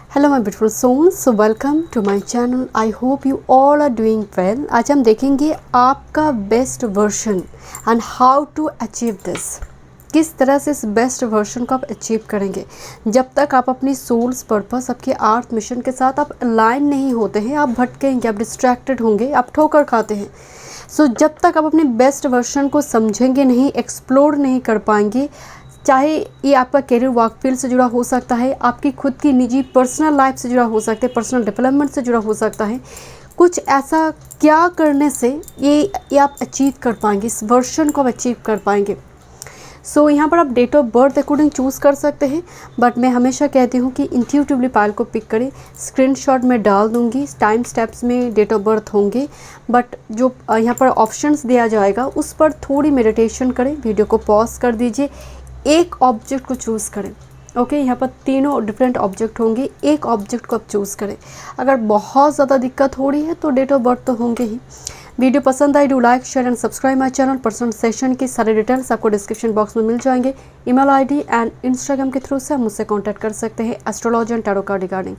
Hello my beautiful souls, welcome to my channel. I hope you all are doing well. आज हम देखेंगे आपका best version and how to achieve this. किस तरह से इस बेस्ट वर्जन को आप अचीव करेंगे। जब तक आप अपनी सोल्स पर्पस, आपके आर्थ मिशन के साथ आप अलाइन नहीं होते हैं, आप भटकेंगे, आप डिस्ट्रैक्टेड होंगे, आप ठोकर खाते हैं। जब तक आप अपने बेस्ट वर्जन को समझेंगे नहीं, एक्सप्लोर नहीं कर पाएंगे, चाहे ये आपका करियर वर्क फील्ड से जुड़ा हो सकता है, आपकी खुद की निजी पर्सनल लाइफ से जुड़ा हो सकता है, पर्सनल डेवलपमेंट से जुड़ा हो सकता है, कुछ ऐसा क्या करने से ये आप अचीव कर पाएंगे, इस वर्जन को आप अचीव कर पाएंगे। यहाँ पर आप date of birth according choose कर सकते हैं, बट मैं हमेशा कहती हूँ कि इंट्यूटिवली फाइल को पिक करें। स्क्रीनशॉट में डाल दूँगी, टाइम स्टेप्स में डेट ऑफ बर्थ होंगे, बट जो यहाँ पर ऑप्शंस दिया जाएगा उस पर थोड़ी मेडिटेशन करें। वीडियो को पॉज कर दीजिए, एक ऑब्जेक्ट को चूज़ करें। ओके, यहाँ पर तीनों डिफरेंट ऑब्जेक्ट होंगे, एक ऑब्जेक्ट को आप चूज़ करें। अगर बहुत ज़्यादा दिक्कत हो रही है तो डेट ऑफ बर्थ तो होंगे ही। वीडियो पसंद आई, do like, share and subscribe my channel. Personal session की सारे डिटेल्स आपको डिस्क्रिप्शन बॉक्स में मिल जाएंगे। ईमेल आईडी एंड इंस्टाग्राम के थ्रू से आप मुझसे कांटेक्ट कर सकते हैं astrology and tarot card regarding.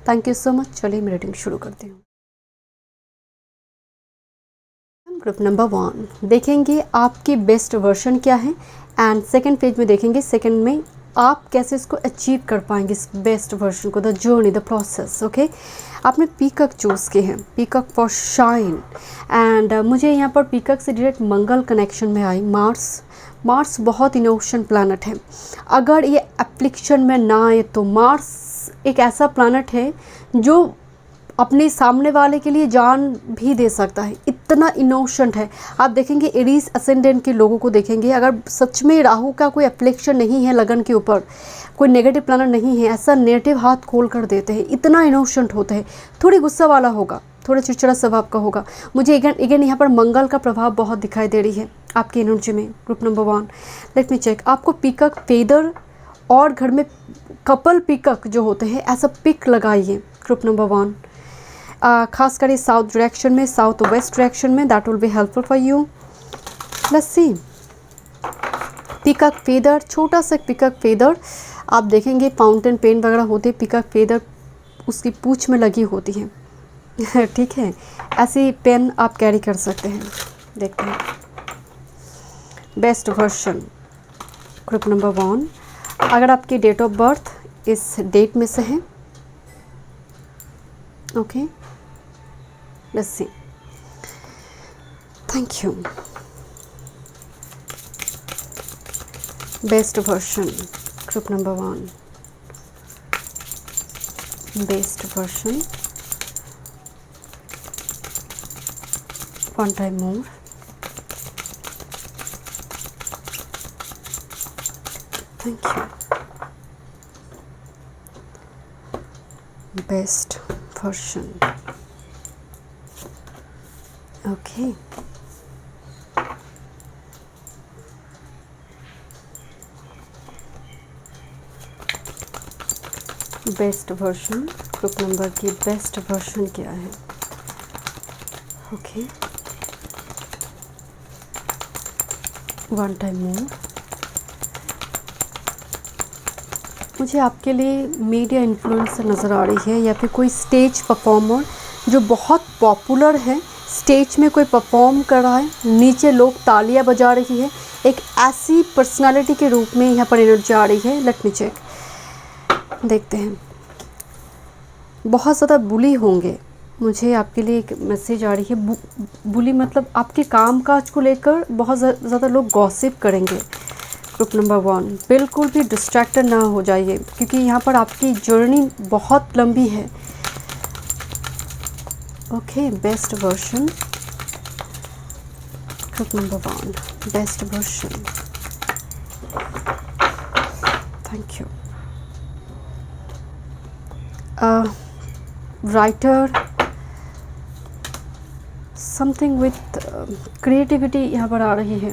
Thank you so much. चलिए मैं रीडिंग शुरू करती हूँ। ग्रुप नंबर 1 देखेंगे आपकी बेस्ट वर्जन क्या है, एंड सेकंड पेज में देखेंगे सेकंड में आप कैसे इसको अचीव कर पाएंगे, इस बेस्ट वर्जन को, the journey, the process. Okay, आपने पीकॉक चूज़ किए हैं, पीकॉक फॉर शाइन। एंड मुझे यहाँ पर पीकॉक से डायरेक्ट मंगल कनेक्शन में आई। मार्स बहुत इनोवेशन प्लानट है। अगर ये एप्लीकेशन में ना आए तो मार्स एक ऐसा प्लानट है जो अपने सामने वाले के लिए जान भी दे सकता है, इतना इनोसेंट है। आप देखेंगे एरीज असेंडेंट के लोगों को देखेंगे, अगर सच में राहु का कोई एप्लीकेशन नहीं है, लगन के ऊपर कोई नेगेटिव प्लानट नहीं है, ऐसा नेगेटिव हाथ खोल कर देते हैं, इतना इनोसेंट होते हैं। थोड़ी गुस्सा वाला होगा, थोड़ा चिड़चिड़ा स्वभाव का होगा। मुझे अगेन यहाँ पर मंगल का प्रभाव बहुत दिखाई दे रही है आपकी एनर्जी में। Group number 1, let me check. आपको पीकॉक फेदर और घर में कपल पीकॉक जो होते हैं, ऐसा पिक लगाइए। ग्रुप नंबर 1 खास कर साउथ डायरेक्शन में, साउथ वेस्ट डायरेक्शन में, that will be helpful for you. Let's see. Peacock feather, छोटा सा पीकॉक फेदर, आप देखेंगे फाउंटेन पेन वगैरह होते, पीकॉक फेदर उसकी पूंछ में लगी होती है। ठीक है, ऐसी पेन आप कैरी कर सकते हैं। देखते हैं बेस्ट वर्जन। ग्रुप नंबर 1, अगर आपकी डेट ऑफ बर्थ इस डेट में से है, okay, let's see. Thank you. Best version. Group number 1. Best version. One time more. Thank you. Best version. Okay. Best version, group number की best version क्या है? Okay, one time more. मुझे आपके लिए मीडिया इन्फ्लुएंसर नज़र आ रही है, या फिर कोई स्टेज परफॉर्मर जो बहुत पॉपुलर है, स्टेज में कोई परफॉर्म कर रहा है, नीचे लोग तालियां बजा रही है, एक ऐसी पर्सनालिटी के रूप में यहाँ पर एनर्जी आ रही है। लेट मी चेक, देखते हैं। बहुत ज़्यादा बुली होंगे, मुझे आपके लिए एक मैसेज आ रही है। बुली मतलब आपके काम काज को लेकर बहुत ज़्यादा लोग गॉसिप करेंगे। ग्रुप नंबर 1, बिल्कुल भी डिस्ट्रैक्टेड ना हो जाइए, क्योंकि यहाँ पर आपकी जर्नी बहुत लंबी है। Okay, best version, group number 1, best version. Thank you. Writer, something with creativity यहाँ पर आ रही है।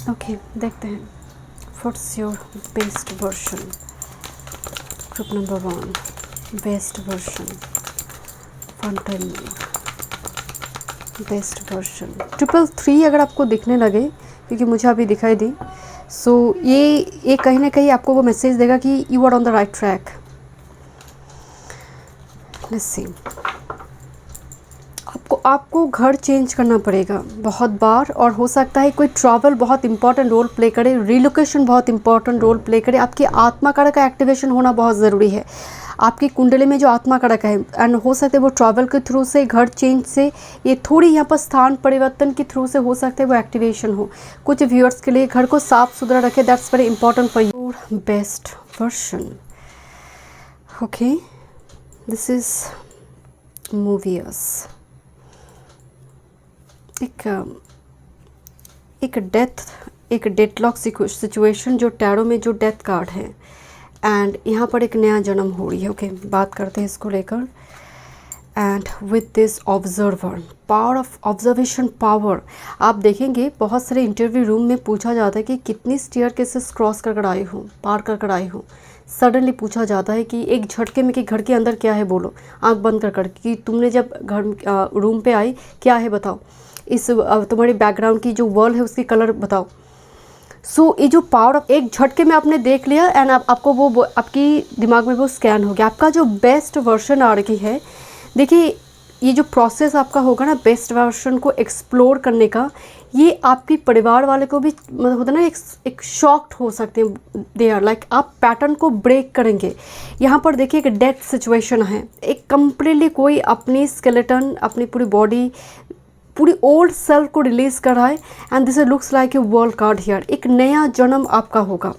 ओके, देखते हैं what's your best version. Group number 1, best version. One time best version. 333 अगर आपको दिखने लगे, क्योंकि मुझे अभी दिखाई दी, सो ये कहीं ना कहीं आपको वो मैसेज देगा कि you are on the right track. Let's see, आपको घर चेंज करना पड़ेगा बहुत बार, और हो सकता है कोई ट्रैवल बहुत इंपॉर्टेंट रोल प्ले करे, रिलोकेशन बहुत इंपॉर्टेंट रोल प्ले करे। आपकी आत्मा कारक का एक्टिवेशन होना बहुत ज़रूरी है, आपकी कुंडली में जो आत्मा कारक है, एंड हो सकता है वो ट्रैवल के थ्रू से, घर चेंज से, ये थोड़ी यहाँ पर स्थान परिवर्तन के थ्रू से हो सकता है वो एक्टिवेशन हो। कुछ व्यूअर्स के लिए घर को साफ सुथरा रखें, that's very important for your best version. Okay, this is मूवियस। एक डेडलॉक सिचुएशन जो टैरो में जो डेथ कार्ड है, एंड यहाँ पर एक नया जन्म हो रही है। ओके, बात करते हैं इसको लेकर। And with this observer, power of observation power, आप देखेंगे बहुत सारे इंटरव्यू रूम में पूछा जाता है कि कितनी स्टेयर केसेस क्रॉस कर आए हो, पार कर आए हो। सडनली पूछा जाता है कि एक झटके में कि घर के अंदर क्या है बोलो, आंख बंद कर कि तुमने जब घर रूम पे आई क्या है बताओ, इस तुम्हारी बैकग्राउंड की जो वॉल है उसकी कलर बताओ। सो ये जो पावर ऑफ एक झटके में आपने देख लिया, एंड आपको वो आपकी दिमाग में वो स्कैन हो गया। आपका जो बेस्ट वर्जन आ रही है, देखिए ये जो प्रोसेस आपका होगा ना बेस्ट वर्जन को एक्सप्लोर करने का, ये आपकी परिवार वाले को भी मतलब होता है ना, एक शॉक्ड हो सकते हैं। दे आर लाइक आप पैटर्न को ब्रेक करेंगे। यहाँ पर देखिए एक डेथ सिचुएशन है, एक कंप्लीटली कोई अपनी स्केलेटन, अपनी पूरी बॉडी, पूरी ओल्ड सेल्फ को रिलीज कर रहा है, and this looks like a world card here. एक नया जन्म आपका होगा,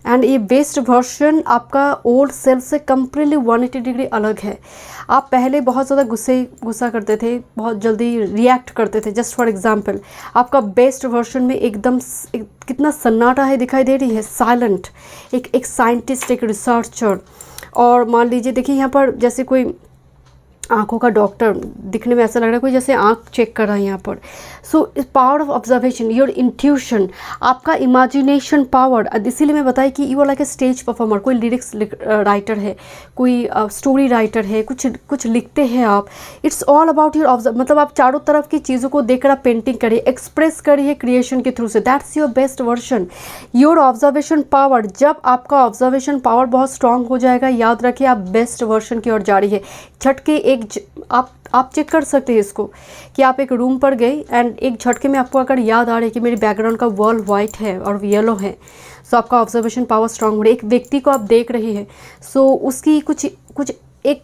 एंड ये बेस्ट वर्जन आपका ओल्ड सेल्फ से कम्प्लीटली 180 डिग्री अलग है। आप पहले बहुत ज़्यादा गुस्सा करते थे, बहुत जल्दी रिएक्ट करते थे। जस्ट फॉर एग्जांपल, आपका बेस्ट वर्जन में एकदम कितना सन्नाटा है दिखाई दे रही है, साइलेंट, एक साइंटिस्ट, एक रिसर्चर। और मान लीजिए देखिए यहाँ पर जैसे कोई आँखों का डॉक्टर, दिखने में ऐसा लग रहा है कोई जैसे आँख चेक कर रहा है यहाँ पर। So power of observation, your intuition, आपका इमेजिनेशन पावर, इसीलिए मैं बताई कि you are like a stage performer. कोई लिरिक्स राइटर है, कोई स्टोरी राइटर है, कुछ लिखते हैं आप। It's all about your observe, मतलब आप चारों तरफ की चीज़ों को देखकर आप पेंटिंग करिए, एक्सप्रेस करिए क्रिएशन के थ्रू से। That's your best version, your observation power. जब आपका ऑब्जर्वेशन पावर बहुत स्ट्रांग हो जाएगा, याद रखिए आप बेस्ट वर्जन की ओर जा रही है। झटके एक आप चेक कर सकते हैं इसको कि आप एक रूम पर गए, एंड एक झटके में आपको अगर याद आ रही है कि मेरी बैकग्राउंड का वॉल वाइट है और येलो है, सो आपका ऑब्जर्वेशन पावर स्ट्रांग हो रही है। एक व्यक्ति को आप देख रही है, सो उसकी कुछ एक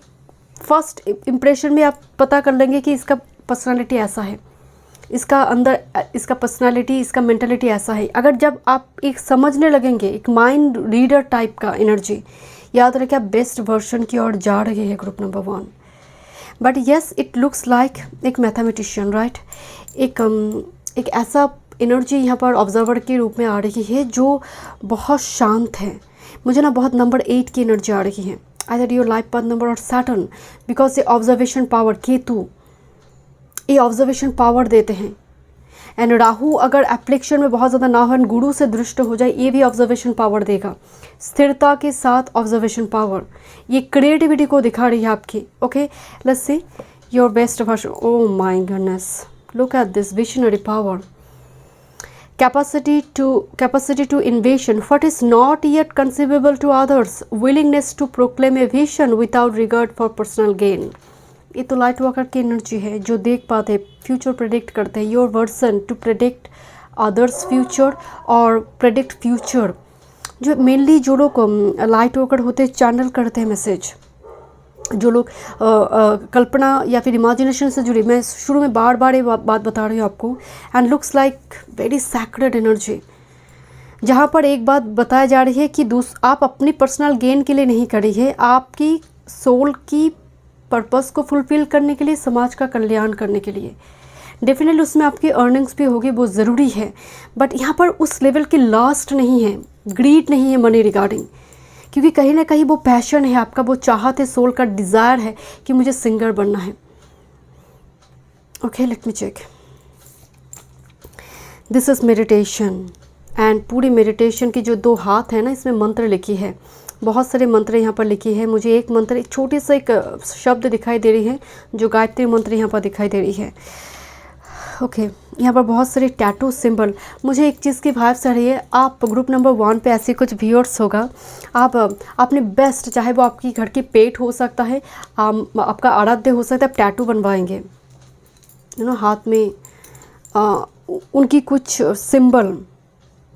फर्स्ट इम्प्रेशन में आप पता कर लेंगे कि इसका पर्सनालिटी ऐसा है, इसका अंदर इसका पर्सनालिटी, इसका मेंटालिटी ऐसा है। अगर जब आप एक समझने लगेंगे, एक माइंड रीडर टाइप का एनर्जी, याद रखिए आप बेस्ट वर्जन की ओर जा रहे हैं, group number 1। But yes, it looks like एक मैथमेटिशियन, राइट। एक ऐसा एनर्जी यहाँ पर ऑब्जर्वर के रूप में आ रही है जो बहुत शांत है। मुझे ना बहुत नंबर 8 की एनर्जी आ रही है, either your life path number और सैटर्न, बिकॉज ये ऑब्जर्वेशन पावर, केतु ये ऑब्जर्वेशन पावर देते हैं। एंड राहु अगर एप्लीकेशन में बहुत ज़्यादा ना हो, गुरु से दृष्ट हो जाए, ये भी ऑब्जर्वेशन पावर देगा। स्थिरता के साथ ऑब्जर्वेशन पावर, ये क्रिएटिविटी को दिखा रही है आपकी। Okay, let's see your best version. Oh my goodness, look at this visionary power, capacity to invasion what is not yet conceivable to others, willingness to proclaim a vision without regard for personal gain। ये तो light worker की energy है जो देख पाते हैं, future predict करते हैं। Your version two predict others future और प्रेडिक्ट फ्यूचर, जो मेनली जो लोग लाइट वर्कर होते हैं, चैनल करते हैं मैसेज। जो लोग कल्पना या फिर इमेजिनेशन से जुड़ी, मैं शुरू में बार ये बात बता रही हूँ आपको, and looks like very sacred energy, जहाँ पर एक बात बताया जा रही है कि आप अपनी पर्सनल गेन के लिए नहीं कर रही है, आपकी सोल की पर्पस को फुलफिल करने के लिए, समाज का कल्याण करने के लिए। डेफिनेटली उसमें आपकी अर्निंग्स भी होगी, वो ज़रूरी है, बट यहाँ पर उस लेवल की लास्ट नहीं है, ग्रीड नहीं है मनी रिगार्डिंग, क्योंकि कहीं ना कहीं वो पैशन है आपका, वो चाहत है, सोल का डिज़ायर है कि मुझे सिंगर बनना है। Okay, let me check, this is meditation, and पूरी मेडिटेशन की जो 2 हाथ है ना, इसमें मंत्र लिखी है, बहुत सारे मंत्र यहाँ पर लिखी है। मुझे एक मंत्र, एक छोटी सा एक शब्द दिखाई दे रही है, जो गायत्री मंत्र यहाँ पर दिखाई दे रही है। ओके यहाँ पर बहुत सारे टैटू सिंबल, मुझे एक चीज़ की वाइब्स आ रही है, आप ग्रुप नंबर 1 पे ऐसे कुछ व्यूअर्स होगा, आप अपने बेस्ट, चाहे वो आपकी घर की पेट हो सकता है, आपका आराध्य हो सकता है, आप टैटू बनवाएंगे, हाथ में उनकी कुछ सिंबल,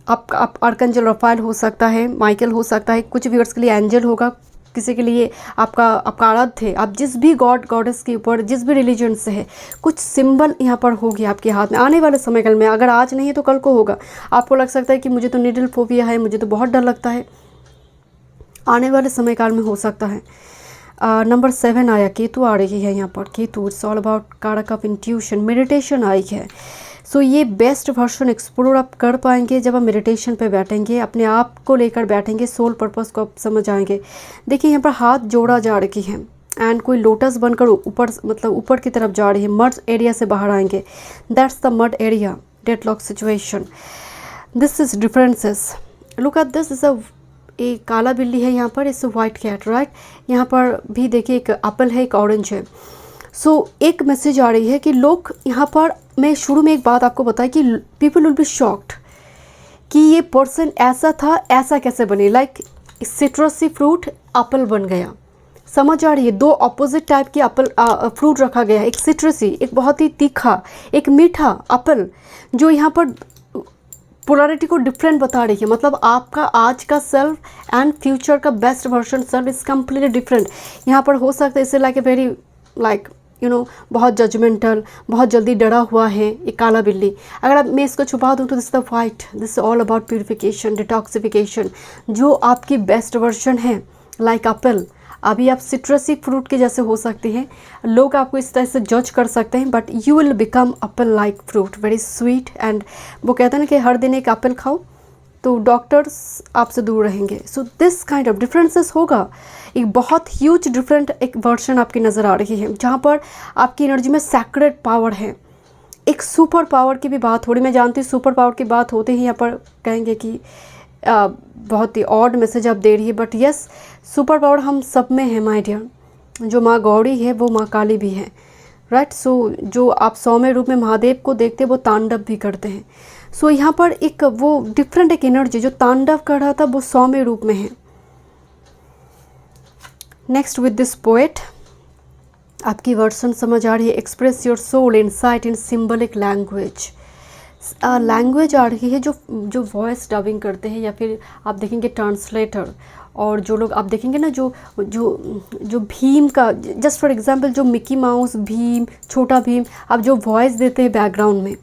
आप आर्कंजल रफाइल हो सकता है, माइकल हो सकता है, कुछ व्यूअर्स के लिए एंजल होगा, किसी के लिए आपका आराध्य है, आप जिस भी गॉड गॉडेस के ऊपर जिस भी रिलीजन से है, कुछ सिंबल यहाँ पर होगी आपके हाथ में आने वाले समय काल में। अगर आज नहीं है तो कल को होगा। आपको लग सकता है कि मुझे तो नीडल फोबिया है, मुझे तो बहुत डर लगता है, आने वाले समय काल में हो सकता है। नंबर 7 आया, केतु आ रही है यहाँ पर, केतु, इट्स ऑल अबाउट कारक ऑफ इंट्यूशन, मेडिटेशन आई है। सो ये बेस्ट वर्जन एक्सप्लोर आप कर पाएंगे जब आप मेडिटेशन पे बैठेंगे, अपने आप को लेकर बैठेंगे, सोल पर्पस को आप समझ आएंगे। देखिए यहाँ पर हाथ जोड़ा जा रही है एंड कोई लोटस बनकर ऊपर, मतलब ऊपर की तरफ जा रही है, मर्ज एरिया से बाहर आएंगे, that's the merge area, deadlock situation, this is differences, look at this, is एक काला बिल्ली है यहाँ पर, इस वाइट कैट, राइट। यहाँ पर भी देखिए एक एप्पल है, एक ऑरेंज है। सो एक मैसेज आ रही है कि लोग यहाँ पर, मैं शुरू में एक बात आपको बताई कि पीपल विल बी शॉक्ड कि ये पर्सन ऐसा था, ऐसा कैसे बने, लाइक सिट्रसी फ्रूट एप्पल बन गया, समझ आ रही है। दो अपोजिट टाइप की एप्पल फ्रूट रखा गया है, एक सिट्रसी, एक बहुत ही तीखा, एक मीठा एप्पल, जो यहाँ पर पोलैरिटी को डिफरेंट बता रही है। मतलब आपका आज का सेल्फ एंड फ्यूचर का best version self is completely different. यहाँ पर हो सकता है इसे लाइक ए वेरी लाइक बहुत जजमेंटल, बहुत जल्दी डरा हुआ है एक काला बिल्ली। अगर अब मैं इसको छुपा दूँ तो this the white, this all about purification, detoxification, जो आपकी बेस्ट वर्जन है लाइक एप्पल। अभी आप सिट्रसी फ्रूट के जैसे हो सकते हैं, लोग आपको इस तरह से जज कर सकते हैं, but you will become Apple like fruit, very sweet. And वो कहते हैं ना कि हर दिन एक एप्पल खाओ तो डॉक्टर्स आपसे दूर रहेंगे। So this kind of differences होगा, एक बहुत ह्यूज डिफरेंट एक वर्जन आपकी नज़र आ रही है, जहाँ पर आपकी एनर्जी में सैक्रेड पावर है। एक सुपर पावर की भी बात हो रही, मैं जानती हूँ सुपर पावर की बात होते ही यहाँ पर कहेंगे कि बहुत ही ऑड मैसेज आप दे रही है, बट यस, सुपर पावर हम सब में है माय डियर। जो माँ गौरी है वो माँ काली भी है, राइट। सो जो आप सौम्य रूप में महादेव को देखते हैं वो तांडव भी करते हैं। सो यहाँ पर एक वो डिफरेंट एक एनर्जी जो तांडव कर रहा था वो सौम्य रूप में है। नेक्स्ट विद दिस पोएट, आपकी वर्सन समझ आ रही है, express your soul insight in symbolic language. Language आ रही है जो वॉइस डबिंग करते हैं, या फिर आप देखेंगे ट्रांसलेटर, और जो लोग आप देखेंगे ना जो भीम का, जस्ट फॉर एग्जांपल जो मिकी माउस, भीम, छोटा भीम, आप जो वॉइस देते हैं बैकग्राउंड में,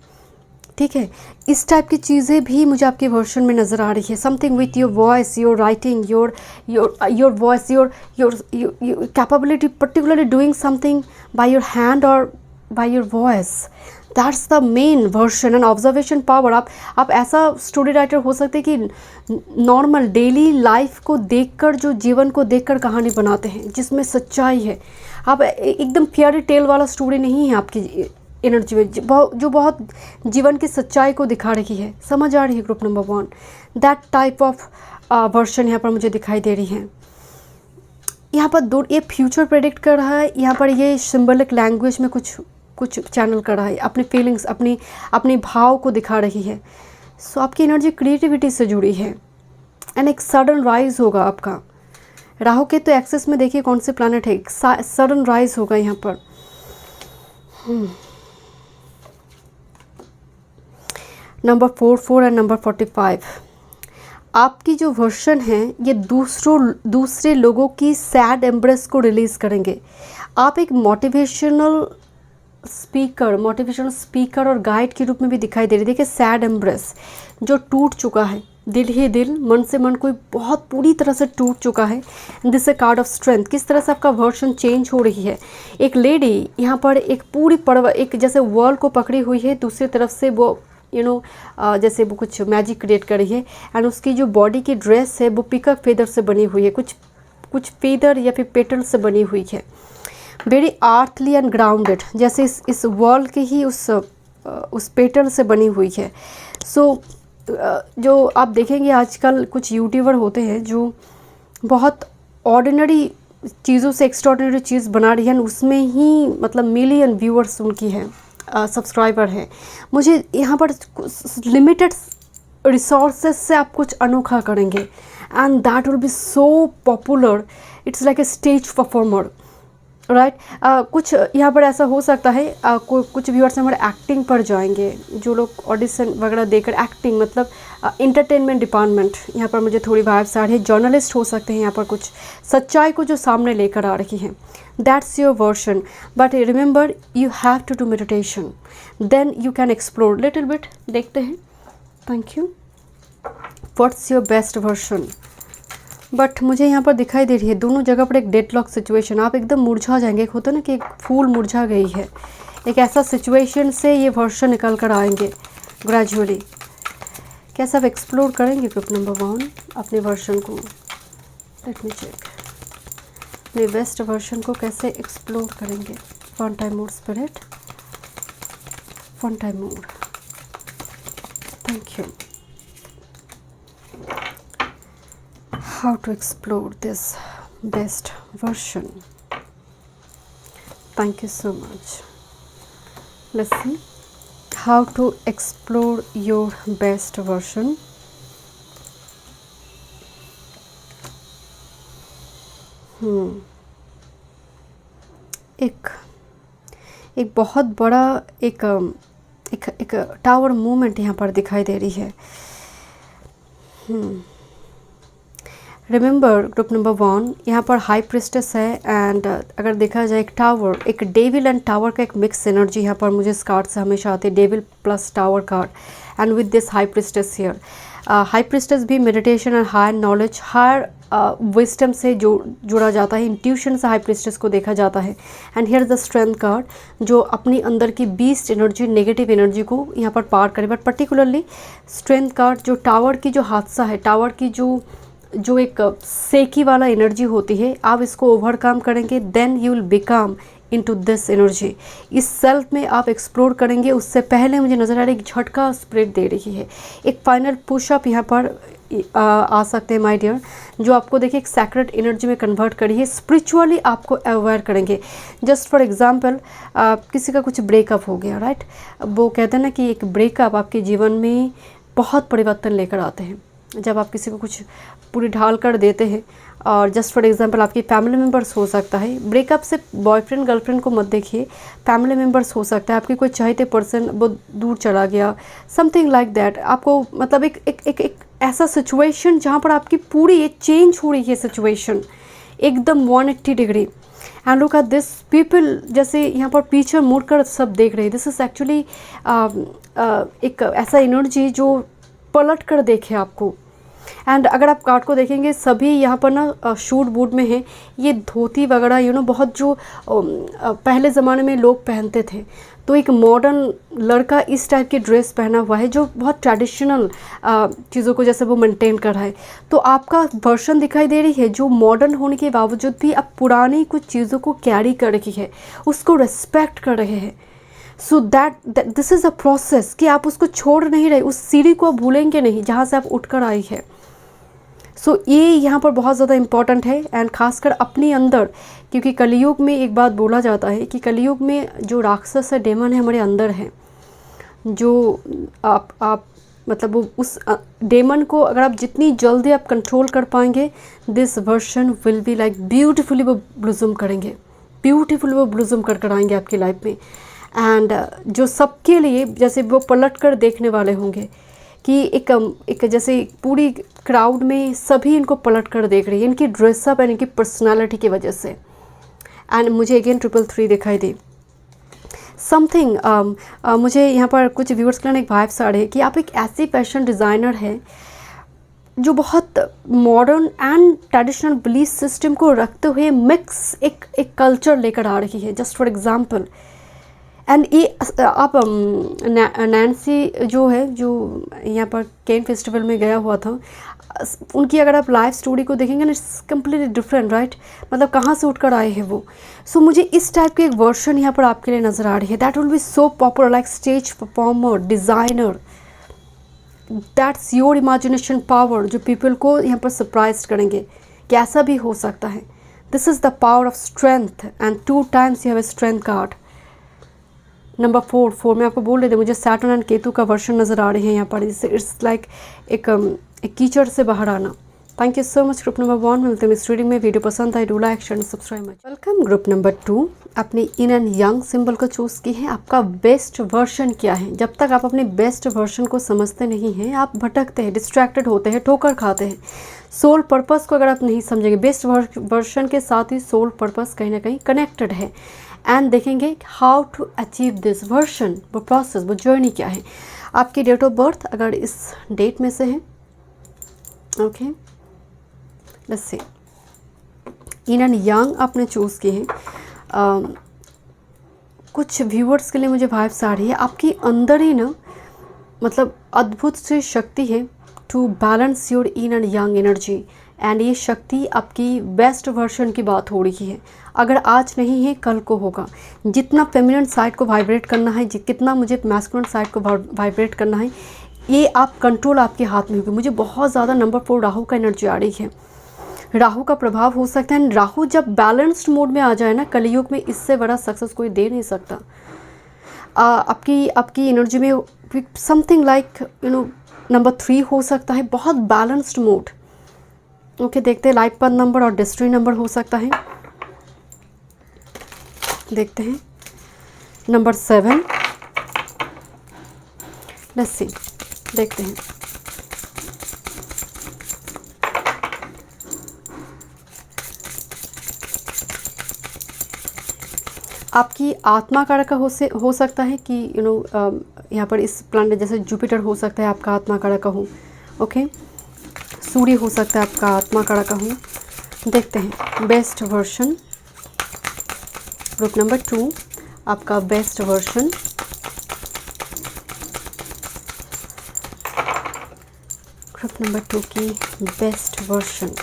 ठीक है, इस टाइप की चीज़ें भी मुझे आपके वर्जन में नज़र आ रही है। Something with your voice, your writing, your voice, your capability, particularly doing something by your hand और by your voice, that's the main version. And observation power, आप ऐसा स्टोरी राइटर हो सकते हैं कि नॉर्मल डेली लाइफ को देखकर, जो जीवन को देखकर कहानी बनाते हैं जिसमें सच्चाई है। आप एकदम फेयरी टेल वाला स्टोरी नहीं है आपकी एनर्जी में, जो बहुत जीवन की सच्चाई को दिखा रही है। समझ आ रही है group number 1, that type of version यहाँ पर मुझे दिखाई दे रही है। यहाँ पर ये फ्यूचर प्रेडिक्ट कर रहा है, यहाँ पर ये सिंबलिक लैंग्वेज में कुछ चैनल कर रहा है, अपनी फीलिंग्स, अपनी भाव को दिखा रही है। सो आपकी एनर्जी क्रिएटिविटी से जुड़ी है एंड एक सडन राइज होगा आपका। राहु के तो एक्सेस में देखिए कौन से प्लैनेट है, सडन राइज होगा यहाँ पर। नंबर 44 एंड नंबर 45, आपकी जो वर्जन है ये दूसरे लोगों की सैड एम्ब्रेस को रिलीज़ करेंगे। आप एक मोटिवेशनल स्पीकर और गाइड के रूप में भी दिखाई दे रही है। देखिए सैड एम्ब्रेस, जो टूट चुका है, दिल ही दिल, मन से मन कोई बहुत पूरी तरह से टूट चुका है। This A card of strength. किस तरह से आपका वर्जन चेंज हो रही है। एक लेडी यहाँ पर एक पूरी एक जैसे वॉल को पकड़ी हुई है, दूसरी तरफ से वो जैसे वो कुछ मैजिक क्रिएट कर रही है, एंड उसकी जो बॉडी की ड्रेस है वो पिकअप फेदर से बनी हुई है, कुछ फेदर या फिर पेटल से बनी हुई है, वेरी आर्थली एंड ग्राउंडेड, जैसे इस वॉल के ही उस पेटल से बनी हुई है। सो जो आप देखेंगे आजकल कुछ यूट्यूबर होते हैं जो बहुत ऑर्डिनरी चीज़ों से एक्स्ट्राऑर्डिनरी चीज़ बना रही है, उसमें ही मतलब मिलियन व्यूअर्स उनकी है। सब्सक्राइबर हैं, मुझे यहाँ पर लिमिटेड रिसोर्सेज से आप कुछ अनोखा करेंगे and that will be so popular, it's like a stage performer, right. कुछ यहाँ पर ऐसा हो सकता है, कुछ व्यूअर्स हमारे एक्टिंग पर जाएंगे, जो लोग ऑडिशन वगैरह देकर एक्टिंग मतलब इंटरटेनमेंट डिपार्टमेंट, यहाँ पर मुझे थोड़ी वाइब्स आ रही है। जर्नलिस्ट हो सकते हैं यहाँ पर, कुछ सच्चाई को जो सामने लेकर आ रही हैं, that's your version. But remember you have to do meditation, then you can explore little bit. देखते हैं, thank you. What's your best version? But मुझे यहाँ पर दिखाई दे रही है दोनों जगह पर एक डेडलॉक सिचुएशन, आप एकदम मुरझा जाएंगे। एक होता है ना कि एक फूल मुरझा गई है, एक ऐसा सिचुएशन से ये वर्शन निकल कर आएंगे ग्रेजुअली। कैसे आप एक्सप्लोर करेंगे ग्रुप नंबर 1 अपने वर्शन को? लेट मी चेक, अपने बेस्ट वर्शन को कैसे एक्सप्लोर करेंगे? One time more spirit, one time more, thank you. How to explore this best version? Thank you so much. Let's see how to explore your best version. एक बहुत बड़ा एक tower movement यहाँ पर दिखाई दे रही है। रिमेंबर ग्रुप नंबर 1 यहाँ पर हाई प्रिस्टेस है एंड अगर देखा जाए एक टावर, एक डेविल एंड टावर का एक मिक्स एनर्जी यहाँ पर मुझे इस कार्ड से हमेशा आती है, devil plus tower card and with this high priestess here. High priestess भी meditation and higher knowledge, higher wisdom से जुड़ा जाता है, इंट्यूशन से हाई प्रिस्टेस को देखा जाता है। And here the strength card जो अपनी अंदर की बीस्ट एनर्जी, नेगेटिव एनर्जी को यहाँ पर पार करे। बट पर्टिकुलरली स्ट्रेंथ कार्ड जो टावर की जो हादसा है, टावर की जो एक सेकी वाला एनर्जी होती है, आप इसको ओवरकम करेंगे, then you will become into this energy. इस सेल्फ में आप एक्सप्लोर करेंगे। उससे पहले मुझे नज़र आ रहा है एक झटका स्प्रेड दे रही है, एक फाइनल पुशअप यहाँ पर आ सकते हैं माय डियर, जो आपको देखिए एक सैक्रेड एनर्जी में कन्वर्ट करी है, स्पिरिचुअली आपको अवेयर करेंगे। जस्ट फॉर एग्जांपल किसी का कुछ ब्रेकअप हो गया, राइट, वो कहते हैं ना कि एक ब्रेकअप आपके जीवन में बहुत परिवर्तन लेकर आते हैं। जब आप किसी को कुछ पूरी ढाल कर देते हैं, और जस्ट फॉर एग्जांपल आपकी फैमिली मेम्बर्स हो सकता है, ब्रेकअप से बॉयफ्रेंड गर्लफ्रेंड को मत देखिए, फैमिली मेम्बर्स हो सकता है, आपकी कोई चाहते पर्सन वो दूर चला गया, समथिंग लाइक दैट। आपको मतलब एक ऐसा सिचुएशन जहाँ पर आपकी पूरी ये चेंज हो रही है सिचुएशन एकदम 180 degree. And look at this people, जैसे यहाँ पर पीछे मुड़कर सब देख रहे हैं। दिस इज़ एक्चुअली एक ऐसा एनर्जी जो पलट कर देखे आपको। एंड अगर आप कार्ड को देखेंगे, सभी यहाँ पर ना शूट बूट में हैं, ये धोती वगैरह बहुत जो पहले ज़माने में लोग पहनते थे, तो एक मॉडर्न लड़का इस टाइप की ड्रेस पहना हुआ है जो बहुत ट्रेडिशनल चीज़ों को जैसे वो मेंटेन कर रहा है। तो आपका वर्शन दिखाई दे रही है जो मॉडर्न होने के बावजूद भी आप पुरानी कुछ चीज़ों को कैरी कर रही है, उसको रिस्पेक्ट कर रहे हैं। So that this is a process कि आप उसको छोड़ नहीं रहे, उस सीढ़ी को आप भूलेंगे नहीं जहाँ से आप उठकर आई है। सो ये यहाँ पर बहुत ज़्यादा इम्पॉर्टेंट है। एंड खासकर अपने अंदर, क्योंकि कलयुग में एक बात बोला जाता है कि कलयुग में जो राक्षस है, डेमन है, हमारे अंदर है। जो आप मतलब वो उस डेमन को अगर आप जितनी जल्दी आप कंट्रोल कर पाएंगे, this version will be like beautifully वो ब्लूजम करेंगे, ब्यूटीफुल वो ब्लूजम कर आएंगे आपकी लाइफ में। एंड जो सबके लिए जैसे वो पलट कर देखने वाले होंगे कि एक जैसे पूरी क्राउड में सभी इनको पलट कर देख रही है, इनकी ड्रेसअप एंड इनकी पर्सनालिटी की वजह से। एंड मुझे अगेन 333 दिखाई दी समथिंग। मुझे यहाँ पर कुछ व्यूअर्स के लिए एक वाइब्स आ रही है कि आप एक ऐसी फैशन डिज़ाइनर है जो बहुत modern and traditional belief system को रखते हुए मिक्स एक कल्चर लेकर आ रही है। जस्ट फॉर एग्जांपल, एंड ये आप नैन्सी जो है, जो यहाँ पर कैन फेस्टिवल में गया हुआ था, उनकी अगर आप लाइफ स्टोरी को देखेंगे ना, इट्स कम्प्लीटली डिफरेंट, राइट। मतलब कहाँ से उठकर आए हैं वो। सो मुझे इस टाइप की एक वर्शन यहाँ पर आपके लिए नज़र आ रही है। That will be so popular, like stage performer, designer. That's your imagination power, जो पीपल को यहाँ पर सरप्राइज करेंगे कि ऐसा भी हो सकता है। This is the power of strength and 2 times you have a strength card. Number 4 में आपको बोल रहे थे मुझे सैटर्न एंड केतु का वर्षन नज़र आ रहे हैं यहाँ पर। इट्स लाइक एक कीचड़ से बाहर आना। Thank you so much group number 1। मिलते हैं इस रीडिंग में। वीडियो पसंद आई, do like share subscribe much. Welcome group number 2। अपनी इन एंड यंग सिंबल को चूज़ की है। आपका बेस्ट वर्जन क्या है? जब तक आप अपने बेस्ट वर्जन को समझते नहीं हैं, आप भटकते हैं, डिस्ट्रैक्टेड होते हैं, ठोकर खाते हैं। सोल पर्पस को अगर आप नहीं समझेंगे, बेस्ट वर्जन के साथ ही सोल पर्पस कहीं ना कहीं कनेक्टेड है। एंड देखेंगे how to achieve this version, वो प्रोसेस, वो जर्नी क्या है। आपकी डेट ऑफ बर्थ अगर इस डेट में से है, okay, let's C. In and young आपने चूज़ की है। कुछ व्यूअर्स के लिए मुझे वाइब्स आ रही है, आपकी अंदर ही ना मतलब अद्भुत सी शक्ति है to balance your yin and yang energy. And ये शक्ति आपकी बेस्ट वर्जन की बात हो रही है। अगर आज नहीं है, कल को होगा। जितना फेमिनिन साइड को वाइब्रेट करना है, कितना मुझे मैस्कुलिन साइड को वाइब्रेट करना है, ये आप कंट्रोल आपके हाथ में होगी। मुझे बहुत ज़्यादा नंबर 4 राहु का एनर्जी आ रही है। राहु का प्रभाव हो सकता है। राहु जब बैलेंस्ड मोड में आ जाए ना, कलयुग में इससे बड़ा सक्सेस कोई दे नहीं सकता। आपकी एनर्जी में समथिंग लाइक नंबर 3 हो सकता है, बहुत बैलेंस्ड मोड। ओके, देखते हैं। लाइफ पाथ नंबर और डेस्टिनी नंबर हो सकता है। देखते हैं नंबर 7। लेट्स सी, देखते हैं। आपकी आत्मा कारक हो सकता है कि यहाँ पर इस प्लैनेट जैसे जुपिटर हो सकता है आपका आत्मा कारक हो। ओके, सूर्य हो सकता है आपका आत्मा कारक हो। देखते हैं बेस्ट वर्जन ग्रुप नंबर 2, आपका बेस्ट वर्जन। ग्रुप नंबर 2 की best version.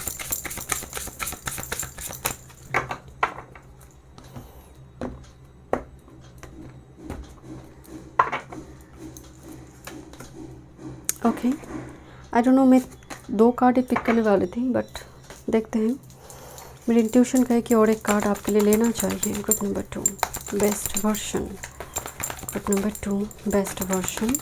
Okay, I don't know, मैं 2 कार्ड ही पिक करने वाली थी, बट देखते हैं। मेरी इंट्यूशन कहे कि और एक कार्ड आपके लिए लेना चाहिए। Group number 2 best version. Group number 2 best version.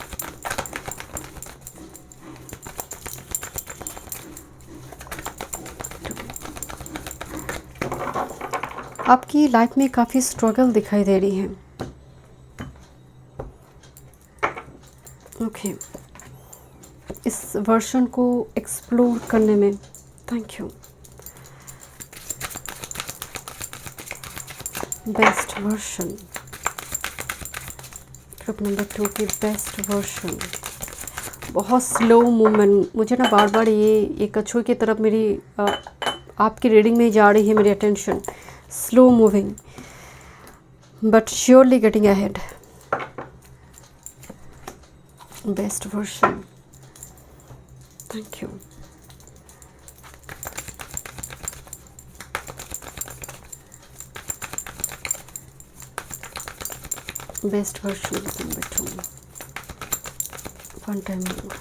आपकी लाइफ में काफ़ी स्ट्रगल दिखाई दे रही है। ओके, इस वर्जन को एक्सप्लोर करने में। Thank you. Best version. Group number 2 की बेस्ट वर्जन। बहुत स्लो मूवमेंट। मुझे ना बार बार ये कछुए की तरफ मेरी आपकी रीडिंग में जा रही है मेरी attention. Slow moving but surely getting ahead. Best version. Thank you. Best version number 2. One time more.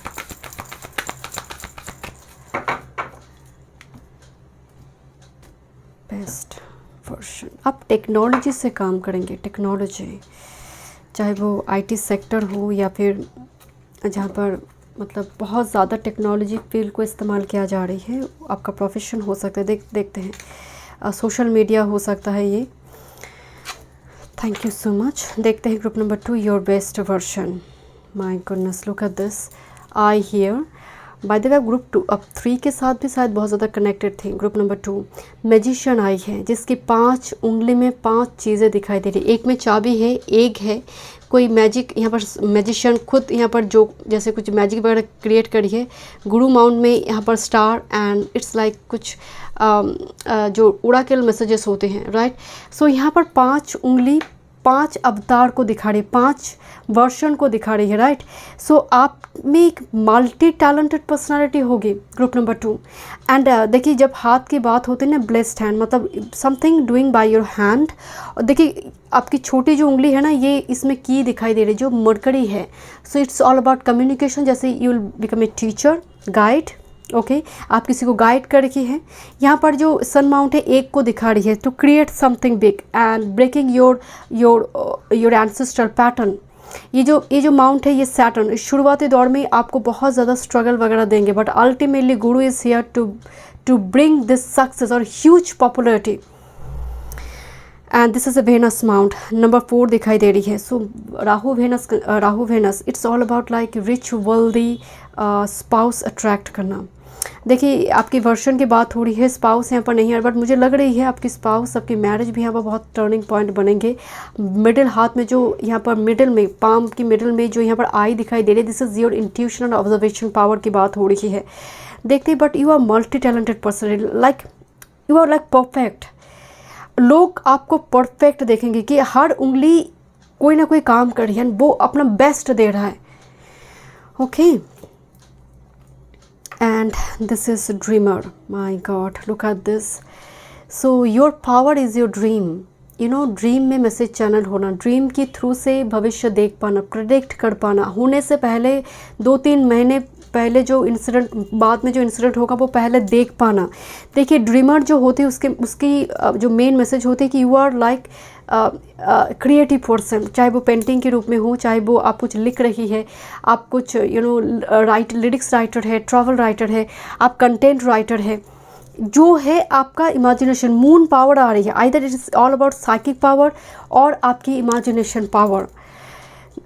Best version. आप टेक्नोलॉजी से काम करेंगे। टेक्नोलॉजी, चाहे वो IT सेक्टर हो या फिर जहाँ पर मतलब बहुत ज़्यादा टेक्नोलॉजी फील्ड को इस्तेमाल किया जा रही है। आपका प्रोफेशन हो सकता है। देखते हैं सोशल मीडिया हो सकता है ये। Thank you so much. देखते हैं group number 2 your best version. My goodness, look at this. I hear. By the way group 2 अब 3 के साथ भी शायद बहुत ज़्यादा कनेक्टेड थी। ग्रुप नंबर 2 मैजिशियन आई है, जिसकी 5 उंगली में 5 चीज़ें दिखाई दे रही। एक में चाबी है, एग है, कोई मैजिक यहाँ पर मैजिशियन खुद यहाँ पर जो जैसे कुछ मैजिक वगैरह क्रिएट करी है। गुरु माउंट में यहाँ पर स्टार एंड इट्स लाइक कुछ जो उड़ाकेल मैसेजेस होते हैं, राइट। सो यहाँ पर 5 उंगली 5 अवतार को दिखा रही है, 5 वर्जन को दिखा रही है, राइट। सो आप में एक मल्टी टैलेंटेड पर्सनालिटी होगी ग्रुप नंबर 2। एंड देखिए जब हाथ की बात होती है ना, ब्लेस्ड हैंड मतलब something doing by your hand. और देखिए आपकी छोटी जो उंगली है ना, ये इसमें की दिखाई दे रही है जो मरकरी है। So it's all about communication. जैसे you will become a teacher, guide, okay आप किसी को गाइड कर रही है। यहाँ पर जो सन माउंट है एक को दिखा रही है, to create something big and breaking your ancestor pattern. ये जो माउंट है ये सैटर्न शुरुआती दौर में आपको बहुत ज़्यादा स्ट्रगल वगैरह देंगे, but ultimately Guru is here to bring this success और huge popularity. And this is a Venus mount, number 4 दिखाई दे रही है। So Rahu Venus it's all about like rich wealthy spouse attract करना। देखिए आपकी वर्षन की बात हो रही है, स्पाउस यहाँ पर नहीं है, बट मुझे लग रही है आपकी स्पाउस, आपकी मैरिज भी यहाँ पर बहुत टर्निंग पॉइंट बनेंगे। मिडिल हाथ में जो यहाँ पर मिडिल में पाम की मिडिल में जो यहाँ पर आई दिखाई दे रही है, this is your intuition and observation power की बात हो रही है। देखते but you are multi talented person, like you are like perfect. लोग आपको परफेक्ट देखेंगे कि हर उंगली कोई ना कोई काम कर रही है, वो अपना बेस्ट दे रहा है। Okay and this is dreamer, my god, look at this. So your power is your dream, you know, dream में मैसेज चैनल होना, ड्रीम की थ्रू से भविष्य देख पाना, प्रेडिक्ट कर पाना, होने से पहले 2-3 महीने पहले जो इंसिडेंट, बाद में जो इंसिडेंट होगा वो पहले देख पाना। देखिए ड्रीमर जो होते हैं उसकी जो मेन मैसेज होती है कि you are like creative person, चाहे वो पेंटिंग के रूप में हो, चाहे वो आप कुछ लिख रही है, आप कुछ लिरिक्स राइटर है, ट्रैवल राइटर है, आप कंटेंट राइटर है, जो है आपका इमेजिनेशन मून पावर आ रही है। Either it is all about psychic power और आपकी इमेजिनेशन पावर